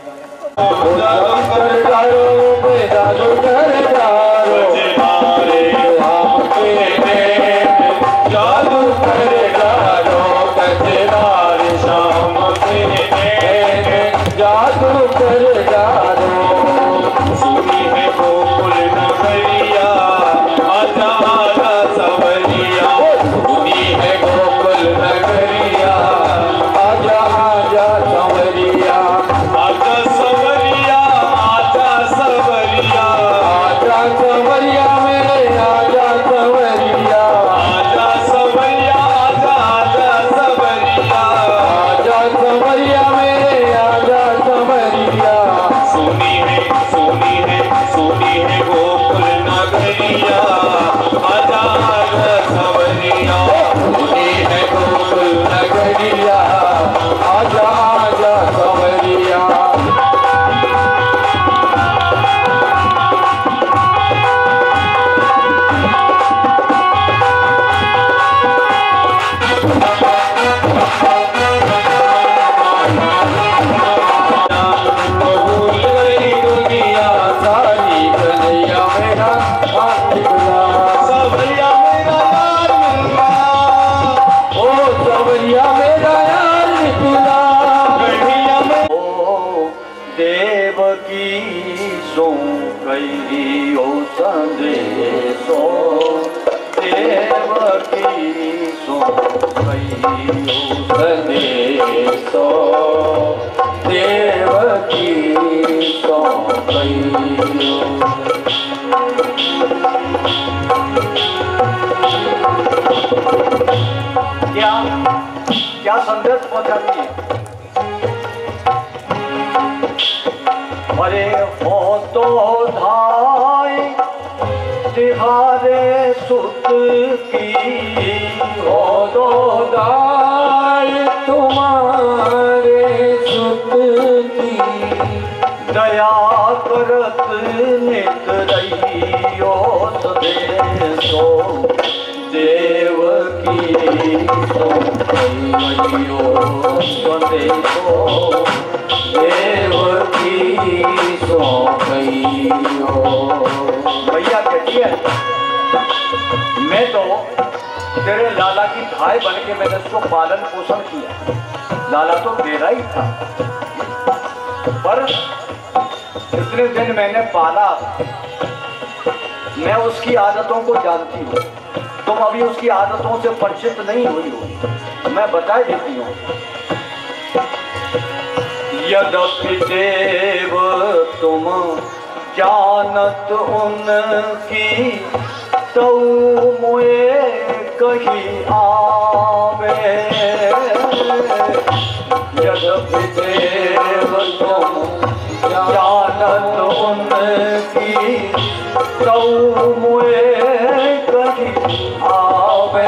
क्या संदेश पहुंचाती है? अरे हो तो धाय तिहारे सुत की, हो तो धाय तुम्हारे सुत की, दया करत नित रहियो सदेशो देव की सो स्वदेशो देव की सो भैया कहती है मैं तो तेरे लाला की भाई बन के मैंने उसको पालन पोषण किया, लाला तो तेरा ही था, पर इतने दिन मैंने पाला, मैं उसकी आदतों को जानती हूँ, तुम अभी उसकी आदतों से परिचित नहीं हुई हो, मैं बता देती हूँ। यद्यपि देव तुम जानत उनकी, तो मुए कही आवे। यद्यपि देव तुम जानत उनकी, तो मुए कही आवे।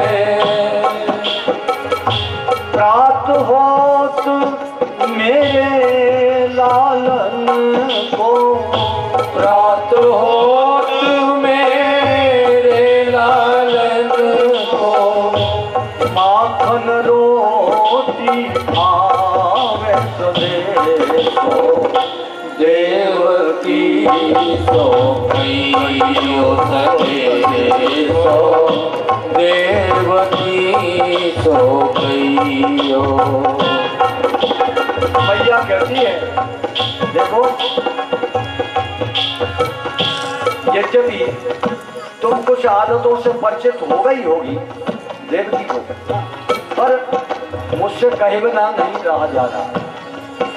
प्रात होत मेरे लालन को, प्रात होत मेरे लालन को, माखन रोटी आवे सदेशो देव की सो सदेशो देव की सो मैया कहती है देखो यद्यपि तुम कुछ आदतों से परिचित हो गई होगी देवकी को, पर मुझसे कहे बिना नहीं रहा जा रहा।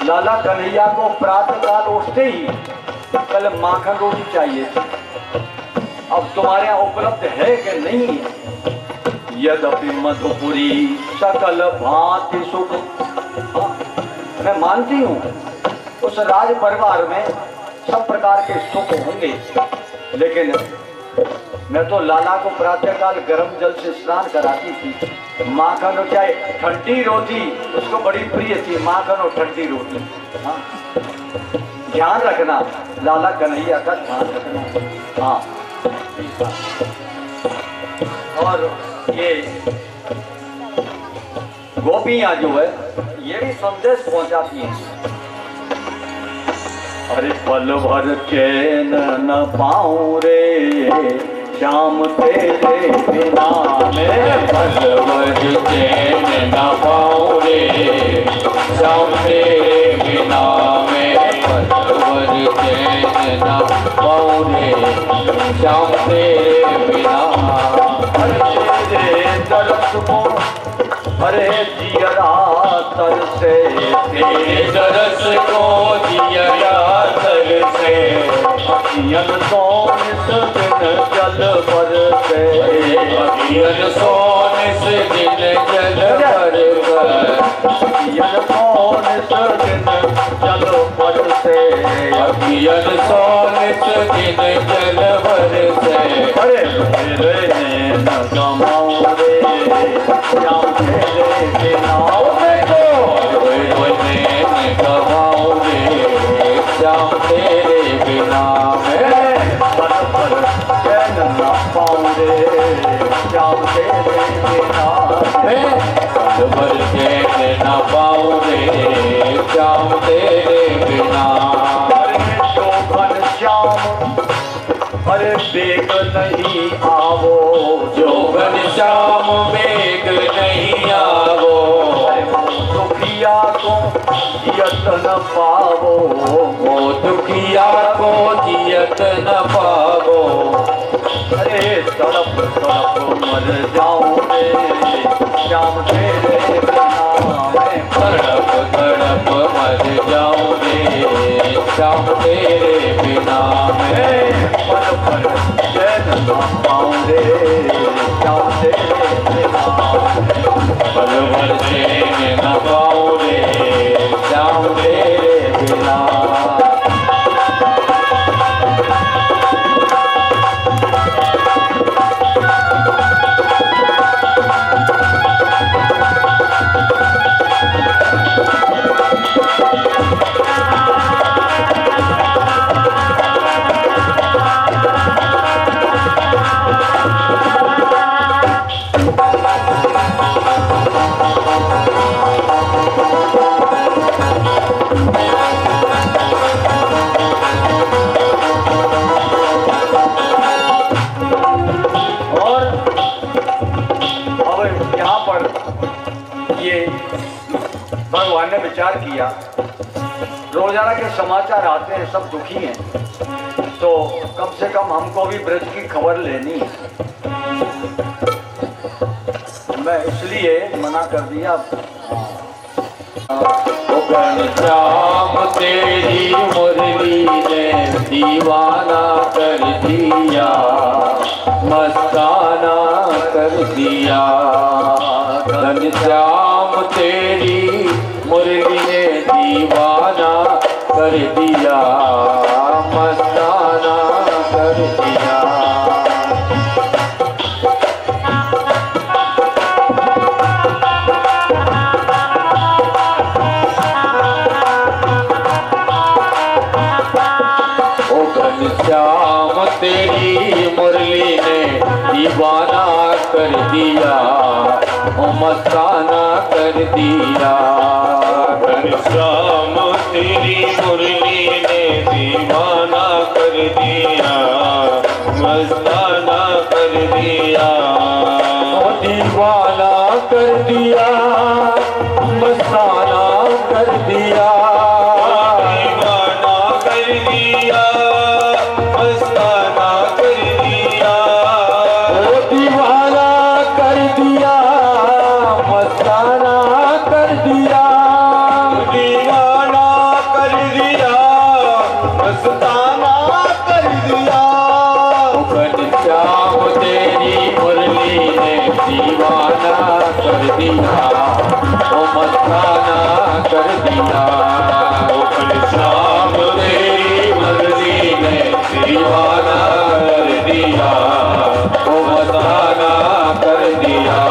लाला कन्हैया को प्रातः काल उठते ही कल माखन रोटी चाहिए थी, अब तुम्हारे यहाँ उपलब्ध है कि नहीं है? यद्यपि मधुपुरी सकल भांति सुख, मैं मानती हूँ उस राज परिवार में सब प्रकार के सुख होंगे, लेकिन मैं तो लाला को प्रातःकाल गर्म जल से स्नान कराती थी। माखन और चाहे ठंडी रोटी उसको बड़ी प्रिय थी, माखन और ठंडी रोटी। हाँ, ध्यान रखना, लाला कन्हैया का ध्यान रखना। हाँ, और ये गोपियां जो है ये भी संदेश पहुंचाती हैं। अरे पल भर चैन न पाऊं रे श्याम तेरे बिना में, पल भर चैन न पाऊं रे श्याम तेरे बिना में, पल भर चैन न पाऊं रे श्याम तेरे बिना। अरे तेरे तरस को अरे जियरा तरसे, तेरे तरस को जियरा तरसे, अखियन सोन दिन जल बरसे, अखियन सोन दिन जल बरसे, अखियन सोन दिन जल बरसे, अखियन सोन दिन जल बरसे। अरे तेरे न कमाऊं रे श्याम तेरे बिना में, कमाऊं रे श्याम तेरे बिना में, पल भर चैन न पाऊं रे श्याम तेरे बिना में, पल भर चैन न पाऊं रे श्याम तेरे बिना। अरे शोभन श्याम अरे बेग नहीं आवो, जोगन श्याम बेग नहीं आवो, दुखिया को जियत न पावो, वो दुखिया को जियत न पावो। अरे तड़प तड़प मर जाऊं रे श्याम तेरे बिना में, तड़प तड़प मर जाऊं रे श्याम तेरे बिना में, पल भर चैन न पाऊं रे श्याम तेरे बिना में, पल भर चैन न पाऊं रे श्याम तेरे बिना। भगवान ने विचार किया, रोजाना के समाचार आते हैं, सब दुखी हैं, तो कम से कम हमको भी ब्रज की खबर लेनी है। मैं इसलिए मना कर दिया। श्याम तेरी मुरली ने दीवाना कर दिया, मस्ताना कर दिया। घनश्याम तेरी मुरली ने दीवाना कर दिया, मस्ताना कर दिया। घनश्याम तेरी मुरली ने दीवाना कर दिया, मस्ताना कर दिया। घनश्याम तेरी मुरली ने दीवाना कर दिया, मस्ताना कर दिया। दीवाना कर दिया, मस्ताना कर दिया। दीवाना कर दिया, मस्ताना कर दिया। दीवाना कर दिया, मस्ताना कर दिया। दीवाना कर दिया, मस्ताना कर दिया। घनश्याम तेरी मुरली ने दीवाना कर दिया, मस्ताना कर दिया। घनश्याम तेरी मुरली दीवाना कर दिया, वो मस्ताना कर दिया।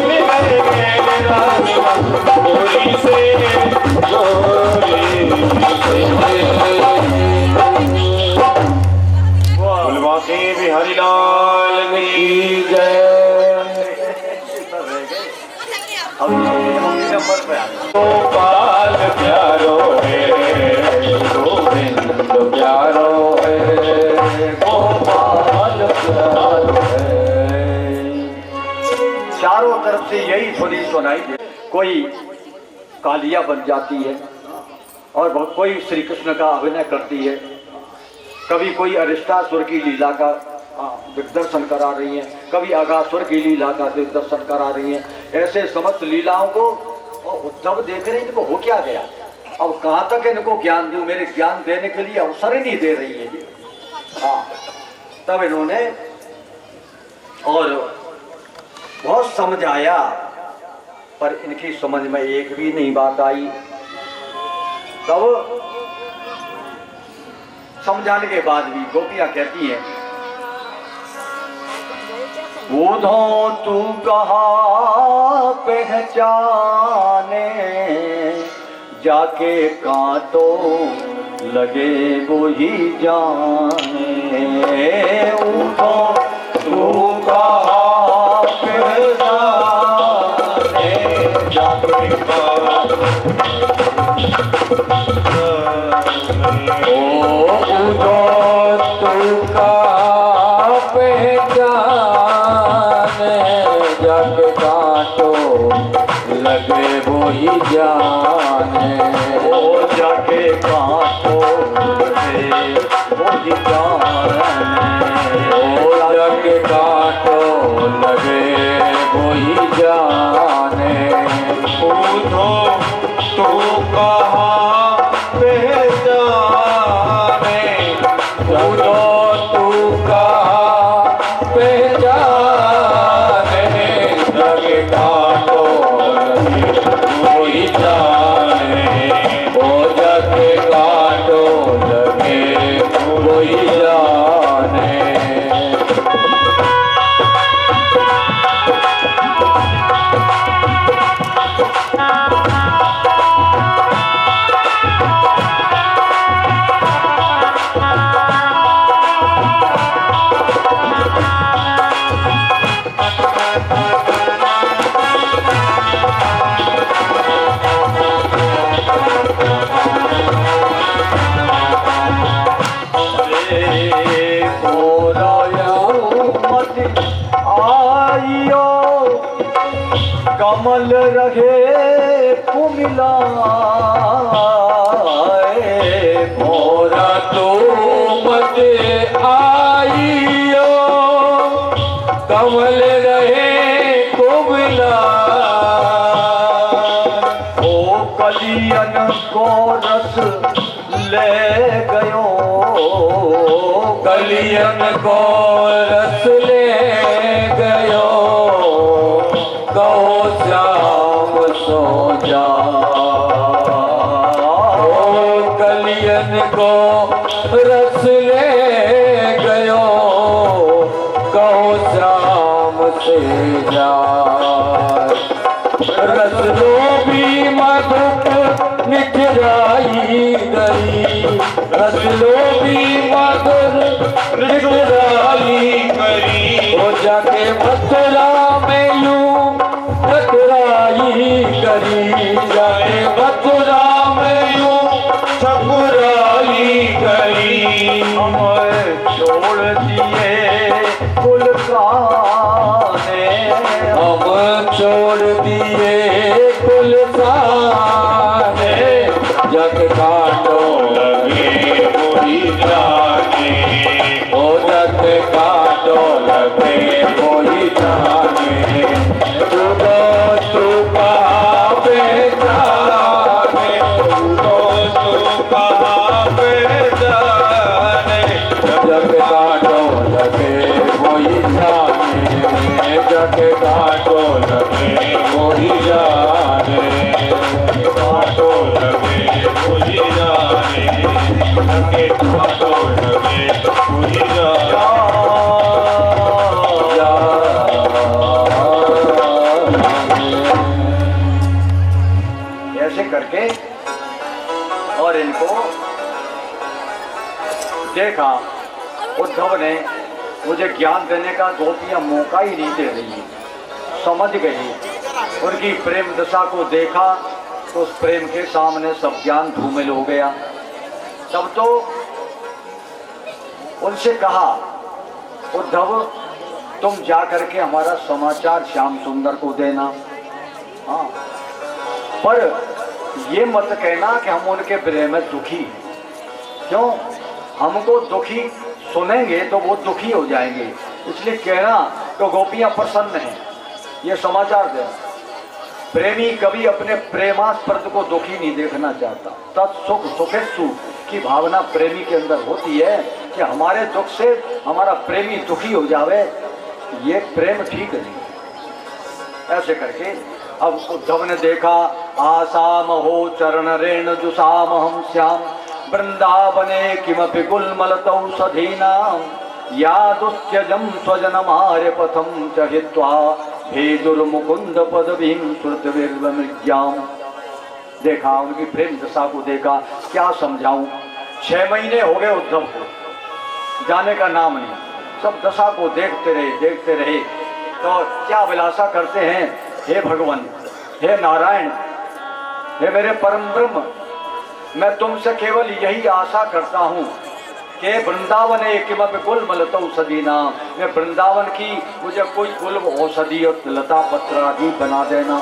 मिल नंबर पे आ गोपाल प्यारो है गोविंद प्यारो है गोपाल प्यारो है। चारों तरफ से यही ध्वनि सुनाई दे। कोई कालिया बन जाती है और कोई श्री कृष्ण का अभिनय करती है, कभी कोई अरिष्टासुर की लीला का दिग्दर्शन करा रही है, कभी अगासुर की लीला का दिग्दर्शन करा रही है। ऐसे समस्त लीलाओं को उद्धव देख रहे हैं, इनको हो क्या गया, अब कहाँ तक इनको ज्ञान दूं, मेरे ज्ञान देने के लिए अवसर ही नहीं दे रही है। हाँ, तब इन्होंने और बहुत समझाया, पर इनकी समझ में एक भी नहीं बात आई। तब समझाने के बाद भी गोपियां कहती हैं, बूढ़ो तू कहा पहचाने, जाके कांटो लगे वो ही जाने। उठो तू कहा पहचाने, जाके लगे वो ही जाने, ओ जाके कांटो लगे वो ही जाने, ओ जाके कांटो लगे वो ही जाने। पूछो तू कहाँ पहचाने, पूछो तू कहाँ पहचाने, लगे कांटो वो ही जाने, ओ जाके कांटो लगे वो ही जाने। कमल रहे कुमिलाए, मोरा तो मत आइयो, कमल रहे कुमिला। ओ कलियन को रस ले गयो, कलियन को रस ले गयो, कहो श्याम सो जा। ओ कलियन को रस ले गयो, कहो श्याम से जा। रस लोभी मधुप निठराई गई, रस लोभी मधुर निठराई गई, ओ जाके मथुरा में यूं ठकुराई करी, जाके मथुरा में यूं ठकुराई करी। हमें छोड़ दिए कुल खाने, हम छोड़ दिए कुल खाने, जग काटो लगे कोई जाने, ओ जग काटो लगे कोई जाने। तूको तू कहाँ पहचाने, तूको तू कहाँ पहचाने, जग काटो लगे कोई जाने, जग काटो लगे कोई जाने, काटो लगे कोई जाने, जग काटो लगे कोई जाने। ऐसे करके और इनको देखा, उद्धव ने मुझे ज्ञान देने का गोपियां मौका ही नहीं दे रही है, समझ गई उनकी प्रेम दशा को देखा तो उस प्रेम के सामने सब ज्ञान धूमिल हो गया। तब तो उनसे कहा, उद्धव तुम जा करके हमारा समाचार श्याम सुंदर को देना। हाँ, पर ये मत कहना कि हम उनके विरह में दुखी। क्यों? हमको दुखी सुनेंगे तो वो दुखी हो जाएंगे, इसलिए कहना तो गोपियां प्रसन्न हैं, ये समाचार देना। प्रेमी कभी अपने प्रेमास्पद को दुखी नहीं देखना चाहता। तत्सुख सुखेसु की भावना प्रेमी के अंदर होती है कि हमारे दुख से हमारा प्रेमी दुखी हो जावे, ये प्रेम ठीक नहीं। ऐसे करके अब उद्धव ने देखा, आसाम हो चरण रेण जुसाम हम श्याम वृंदावने किमपि गुलमलतौषधीनां यादुत्यजं स्वजनमार्य पथं च हित्वा भेदुर्मुकुंद पदवीं श्रुतविर्वमृज्याम। देखा उनकी प्रेम दशा को देखा, क्या समझाऊं। 6 महीने हो गए उद्धव को, जाने का नाम नहीं। सब दशा को देखते रहे तो क्या अभिलाषा करते हैं, हे भगवान, हे नारायण, हे मेरे परम ब्रह्म, मैं तुमसे केवल यही आशा करता हूँ कि वृंदावन किमपि गुलमलतौषधीना, मैं वृंदावन की मुझे कोई गुल्म औषधि और लता पत्र आदि बना देना।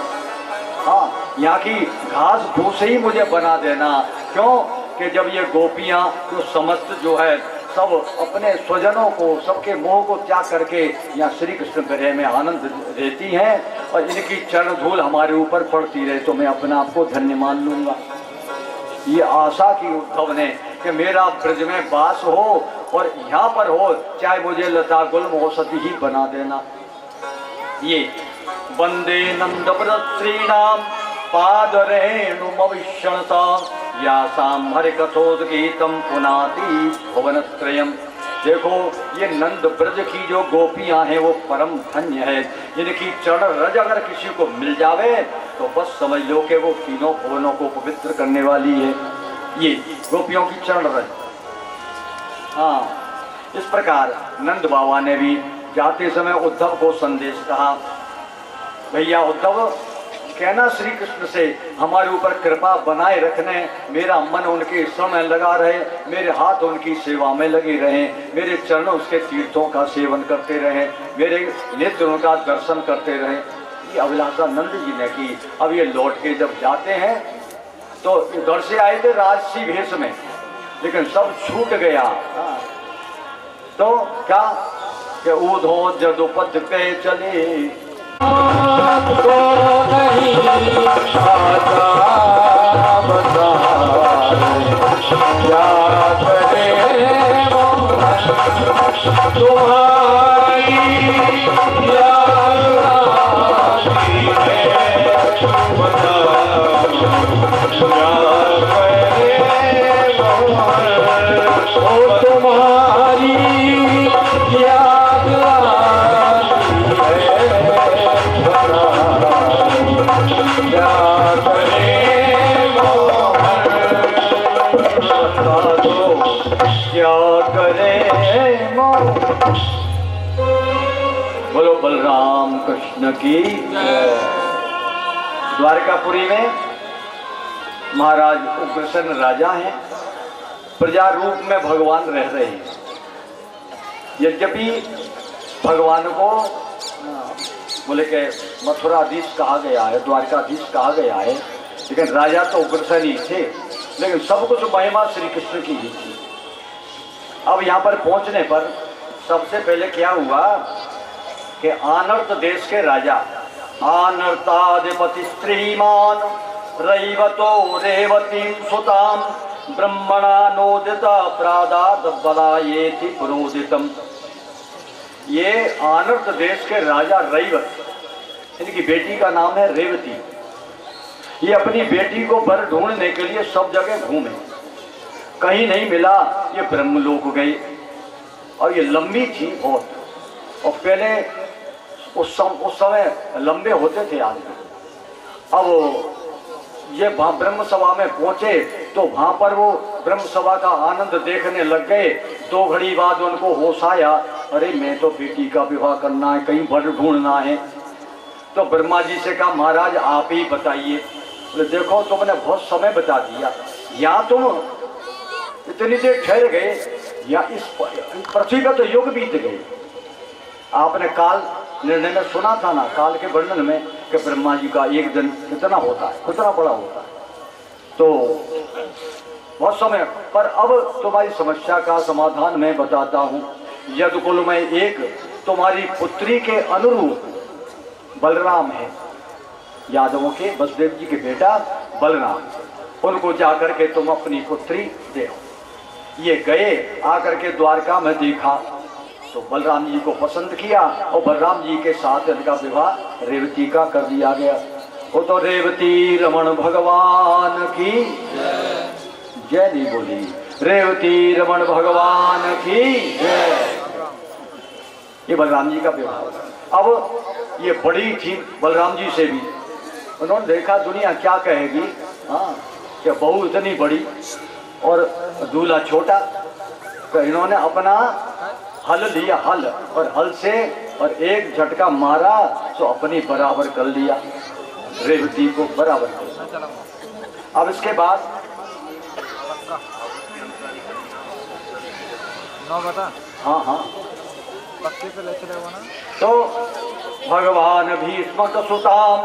हाँ, यहाँ की घास फूस ही मुझे बना देना। क्यों कि जब ये गोपियाँ जो समस्त जो है सब अपने स्वजनों को, सबके मोह को त्याग करके यहाँ श्री कृष्ण विरह में आनंद देती हैं और इनकी चरण धूल हमारे ऊपर पड़ती रहे तो मैं अपने आप को धन्य मान लूँगा। ये आशा की उद्धव ने कि मेरा ब्रज में वास हो और यहाँ पर हो, चाहे मुझे लता गुल्म औषधि ही बना देना। ये वंदे नंद व्रत श्रीणाम पादरेणुमविष्णसा यासाम हरिकथोद्गीतम पुनाति भुवनत्रयम्। देखो ये नंद ब्रज की जो गोपियां हैं वो परम धन्य है। इनकी चरण रज अगर किसी को मिल जावे तो बस समझ लो कि वो तीनों भुवनों को पवित्र करने वाली है, ये गोपियों की चरण रज। हाँ, इस प्रकार नंद बाबा ने भी जाते समय उद्धव को संदेश कहा, भैया उद्धव कहना श्री कृष्ण से हमारे ऊपर कृपा बनाए रखने, मेरा मन उनके शरण में लगा रहे, मेरे हाथ उनकी सेवा में लगे रहें, मेरे चरण उसके तीर्थों का सेवन करते रहें, मेरे नेत्र उनका दर्शन करते रहें। ये अभिलाषा नंद जी ने की। अब ये लौट के जब जाते हैं तो उधर से आए थे राजसी भेष में, लेकिन सब छूट गया। तो क्या कि ऊधो जदुपद पे चले आपको नहीं आता बता क्या करे तुम्हारी याद आती है, बता क्या करे ओ तुम्हारी याद आती बोलो बलराम कृष्ण की। द्वारकापुरी में महाराज उग्रसेन राजा हैं, प्रजा रूप में भगवान रह रहे हैं। यद्यपि भगवान को बोले के मथुराधीश कहा गया है, द्वारकाधीश कहा गया है, लेकिन राजा तो उग्रसेन ही थे, लेकिन सब कुछ महिमा श्री कृष्ण की ही थी। अब यहाँ पर पहुँचने पर सबसे पहले क्या हुआ कि आनर्त देश के राजा, आनर्ताधिपति श्रीमान रैवतो रेवतीं सुताम ब्रह्मणा नोदिता प्रादाद बलायेति पुरोदितम। ये आनर्त देश के राजा रैवत, इनकी बेटी का नाम है रेवती। ये अपनी बेटी को वर ढूंढने के लिए सब जगह घूमे, कहीं नहीं मिला, ये ब्रह्मलोक गई। और ये लंबी थी बहुत, और पहले उस समय लंबे होते थे आदमी। अब ये वहाँ ब्रह्म सभा में पहुँचे तो वहाँ पर वो ब्रह्म सभा का आनंद देखने लग गए। 2 घड़ी बाद उनको होश आया, अरे मैं तो बेटी का विवाह करना है, कहीं वर ढूंढना है। तो ब्रह्मा जी से कहा महाराज आप ही बताइए। बोले देखो तुमने बहुत समय बता दिया, या तुम इतनी देर ठहर गए या इस पृथ्वी का तो युग बीत गए। आपने काल निर्णय में सुना था ना, काल के वर्णन में कि ब्रह्मा जी का एक दिन कितना होता है, कितना बड़ा होता है, तो बहुत समय। पर अब तुम्हारी समस्या का समाधान मैं बताता हूँ। यदुकुल में एक तुम्हारी पुत्री के अनुरूप बलराम है, यादवों के वसुदेव जी के बेटा बलराम, उनको जाकर के तुम अपनी पुत्री दे। ये गए, आकर के द्वारका में देखा तो बलराम जी को पसंद किया और बलराम जी के साथ इनका विवाह रेवती का कर दिया गया। वो तो रेवती रमण भगवान की जय नहीं बोली, रेवती रमण भगवान की जय। ये बलराम जी का विवाह। अब ये बड़ी थी बलराम जी से भी, उन्होंने देखा दुनिया क्या कहेगी, हाँ कि बहू इतनी बड़ी और दूल्हा छोटा, तो इन्होंने अपना हल लिया, हल, और हल से और एक झटका मारा तो अपनी बराबर कर लिया, रेवती को बराबर कर लिया। अब इसके बाद हाँ हाँ तो भगवान भीष्म सुताम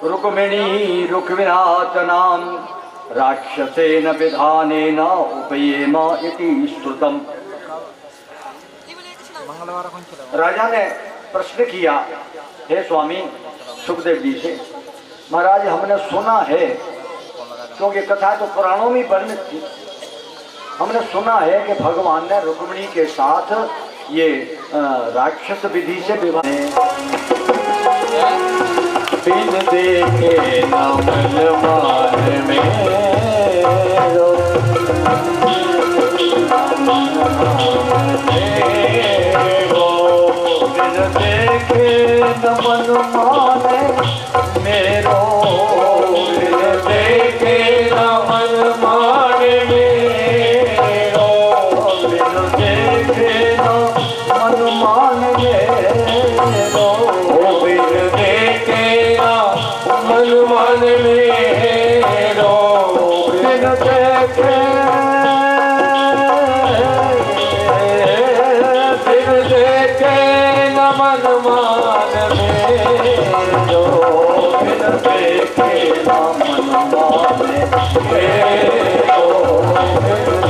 रुक्मिणी रुक्मिनाथनाम राक्षसेन विधानेन उपयेम इति श्रुतम। राजा ने प्रश्न किया, हे स्वामी सुखदेव जी से, महाराज हमने सुना है, क्योंकि कथा तो पुराणों में वर्णित थी, हमने सुना है कि भगवान ने रुक्मिणी के साथ ये राक्षस विधि से विवाह। बिन देखे न मन मान मेरो, बिन देखे न मन माने मेरो, बिन देखे न मन माने मेरो, बिन देखे न मन माने मेरो, बिन देखे न मन माने मेरो, बिन देखे मन मान मेरो, बिन देखे न मन माने मेरो, बिन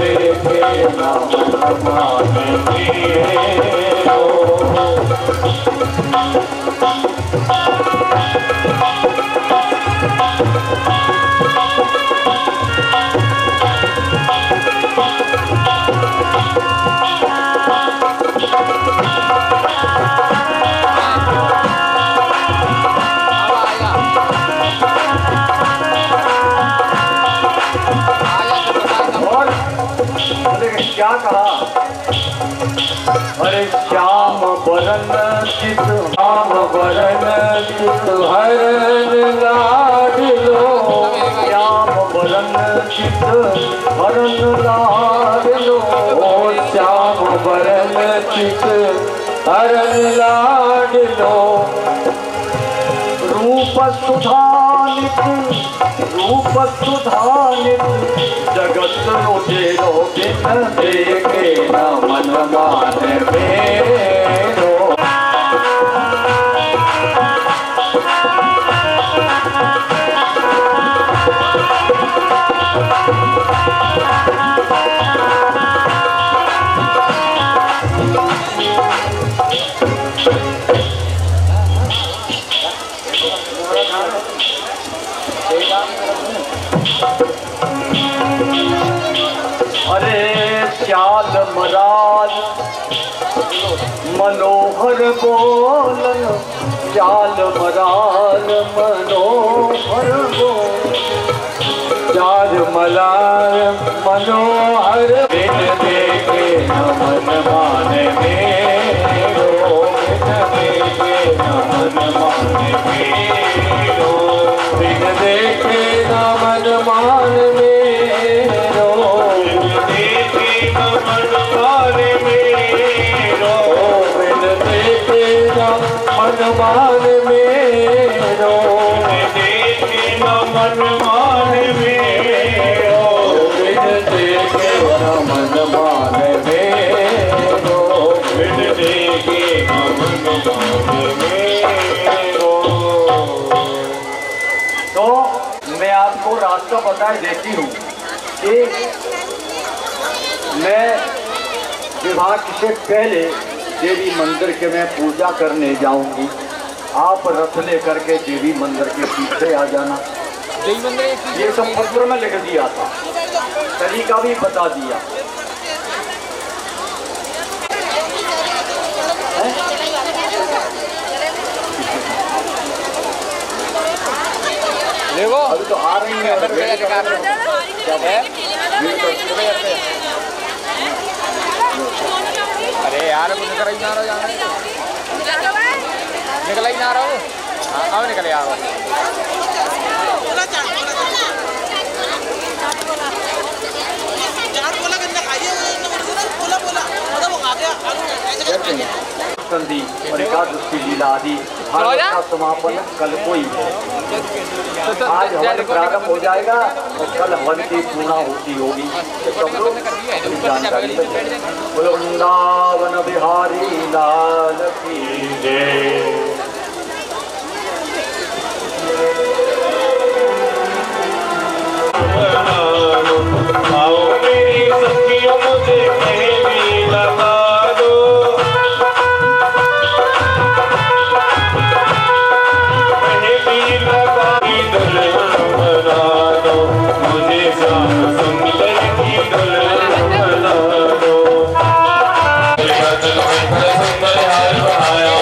देखे न मन माने मेरो। क्या कहा, अरे श्याम बरन चित, श्याम बरन चित हरन लाडलो, श्याम बरन चित हरन लाडलो, श्याम बरन चित हरन लाडलो। रूप सुधानित, रूप सुधानित, जगत उजेरो बिन देखे न मन मान मेरो, अरे श्याल मराल मनोहर बोलन, श्याल मराल मनोहर बोल, चार मलार मनोहर, बिन देखे न मन माने मेरो, बिन देखे न मन माने मेरो, बिन देखे न मन मान मेरो, बिन देखे न मन मान मेरो, बिन देखे न मन मान मेरो। रास्ता बताए देती हूँ कि मैं विवाह से पहले देवी मंदिर के मैं पूजा करने जाऊंगी। आप रथ लेकर के देवी मंदिर के पीछे आ जाना। ये सब पत्र में लिख दिया था, तरीका भी बता दिया। देखो अभी तो आ रही है। अरे यार निकल ही ना रहा यार, निकल ही ना रहा हूँ। हाँ अब निकले यार। संधि और एकादशी लीला आदि भारत का समापन कल को ही है। आज हवन प्रारंभ हो जाएगा और कल हवन की पूर्णाहुति होगी। तो सब लोग जानकारी बोलो वृंदावन बिहारी लाल की जय। आओ मेरी सखियों मुझे मेहंदी लगा दो, मेहंदी लगा की दुल्हन बना दो, मुझे श्याम सुंदर की दुल्हन बना दो। सुंदर हार बनाया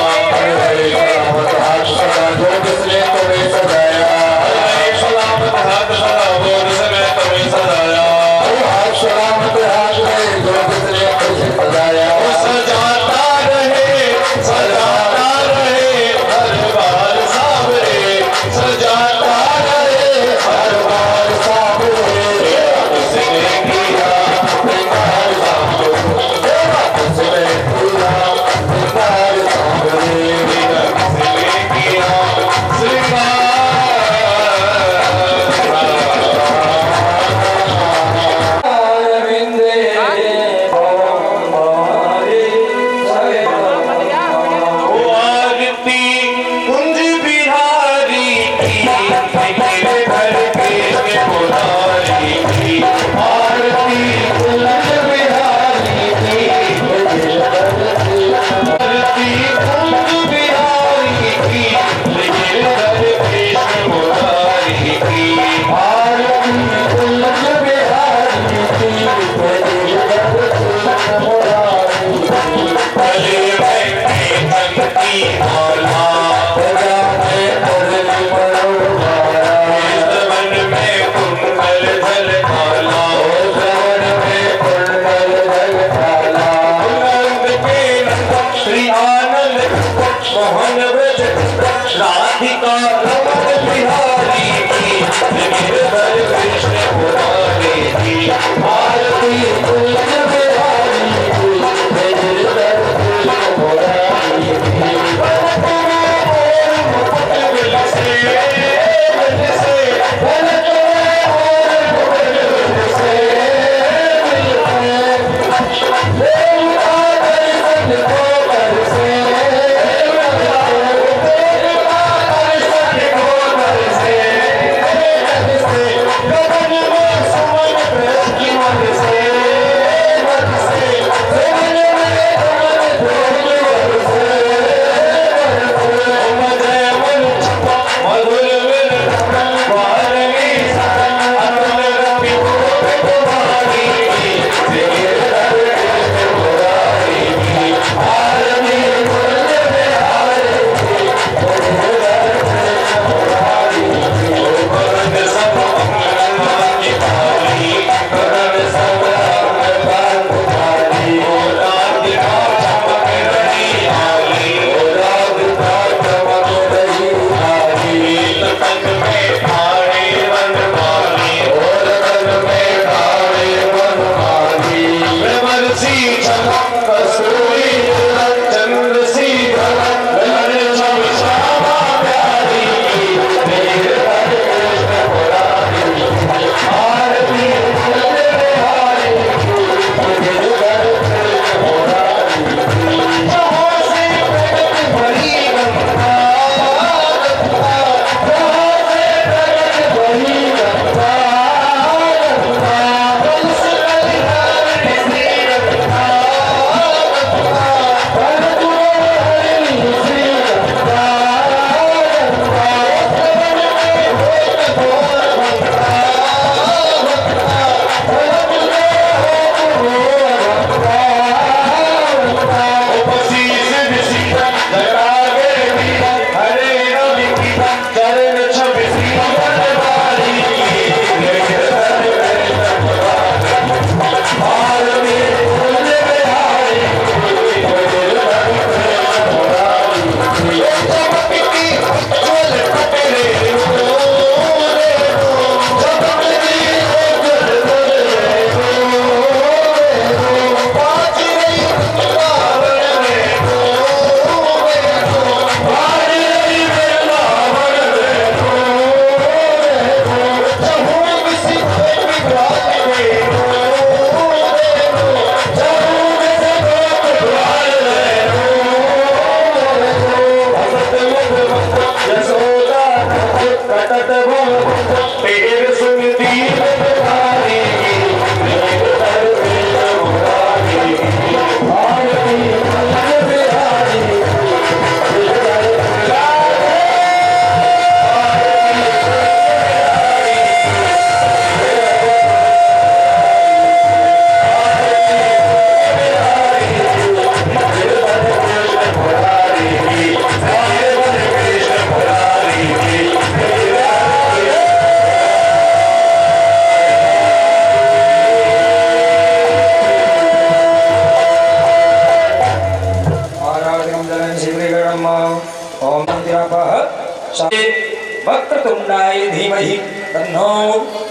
धीमहि तन्नो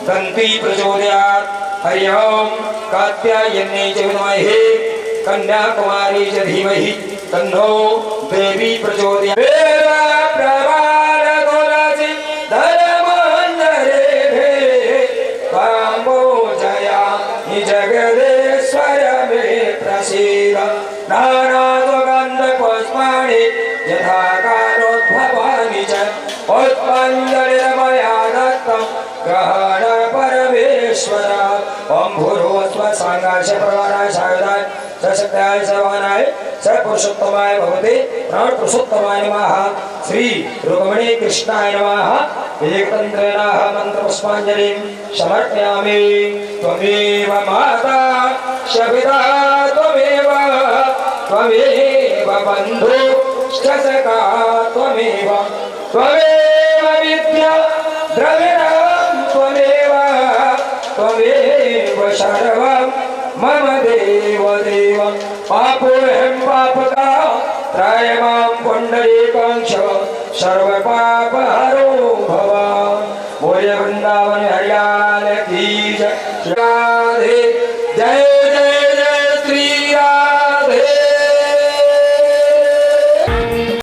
दन्ती प्रचोदयात्। हरि ओम कात्यायन्यै च विद्महे कन्याकुमारी च धीमहि तन्नो देवी प्रचोदयात्। प्रवाल तुलसी धर्मांजरे काम्बोजया जगदेश्वर मे प्रसीद। नानादुर्गन्धपुष्पाणि यथा कालोद्भवानि च पुष्पाञ्जलिर्मया दत्तं ग्रहण परमेश्वर। ओम भूर्भुवस्सुः सांगाय प्रवाणाय सायुधाय सशक्ताय सर्वानाय सर्वपुरुषोत्तमाय भगवते प्राणपुरुषोत्तमाय नमः। श्री रुक्मिणी कृष्णाय नमः। एकतन्त्रेण मन्त्रपुष्पाञ्जलिं समर्पयामि। त्वमेव माता च पिता त्वमेव बन्धुश्च सखा त्वमेव विद्या द्रविणं त्वमेव सर्वं मम देव देव। पापोऽहं पापका त्राय मां पुण्डरीकाक्ष सर्वपापहरो भव। बोले वृंदावन हरियाल की जय। राधे जय।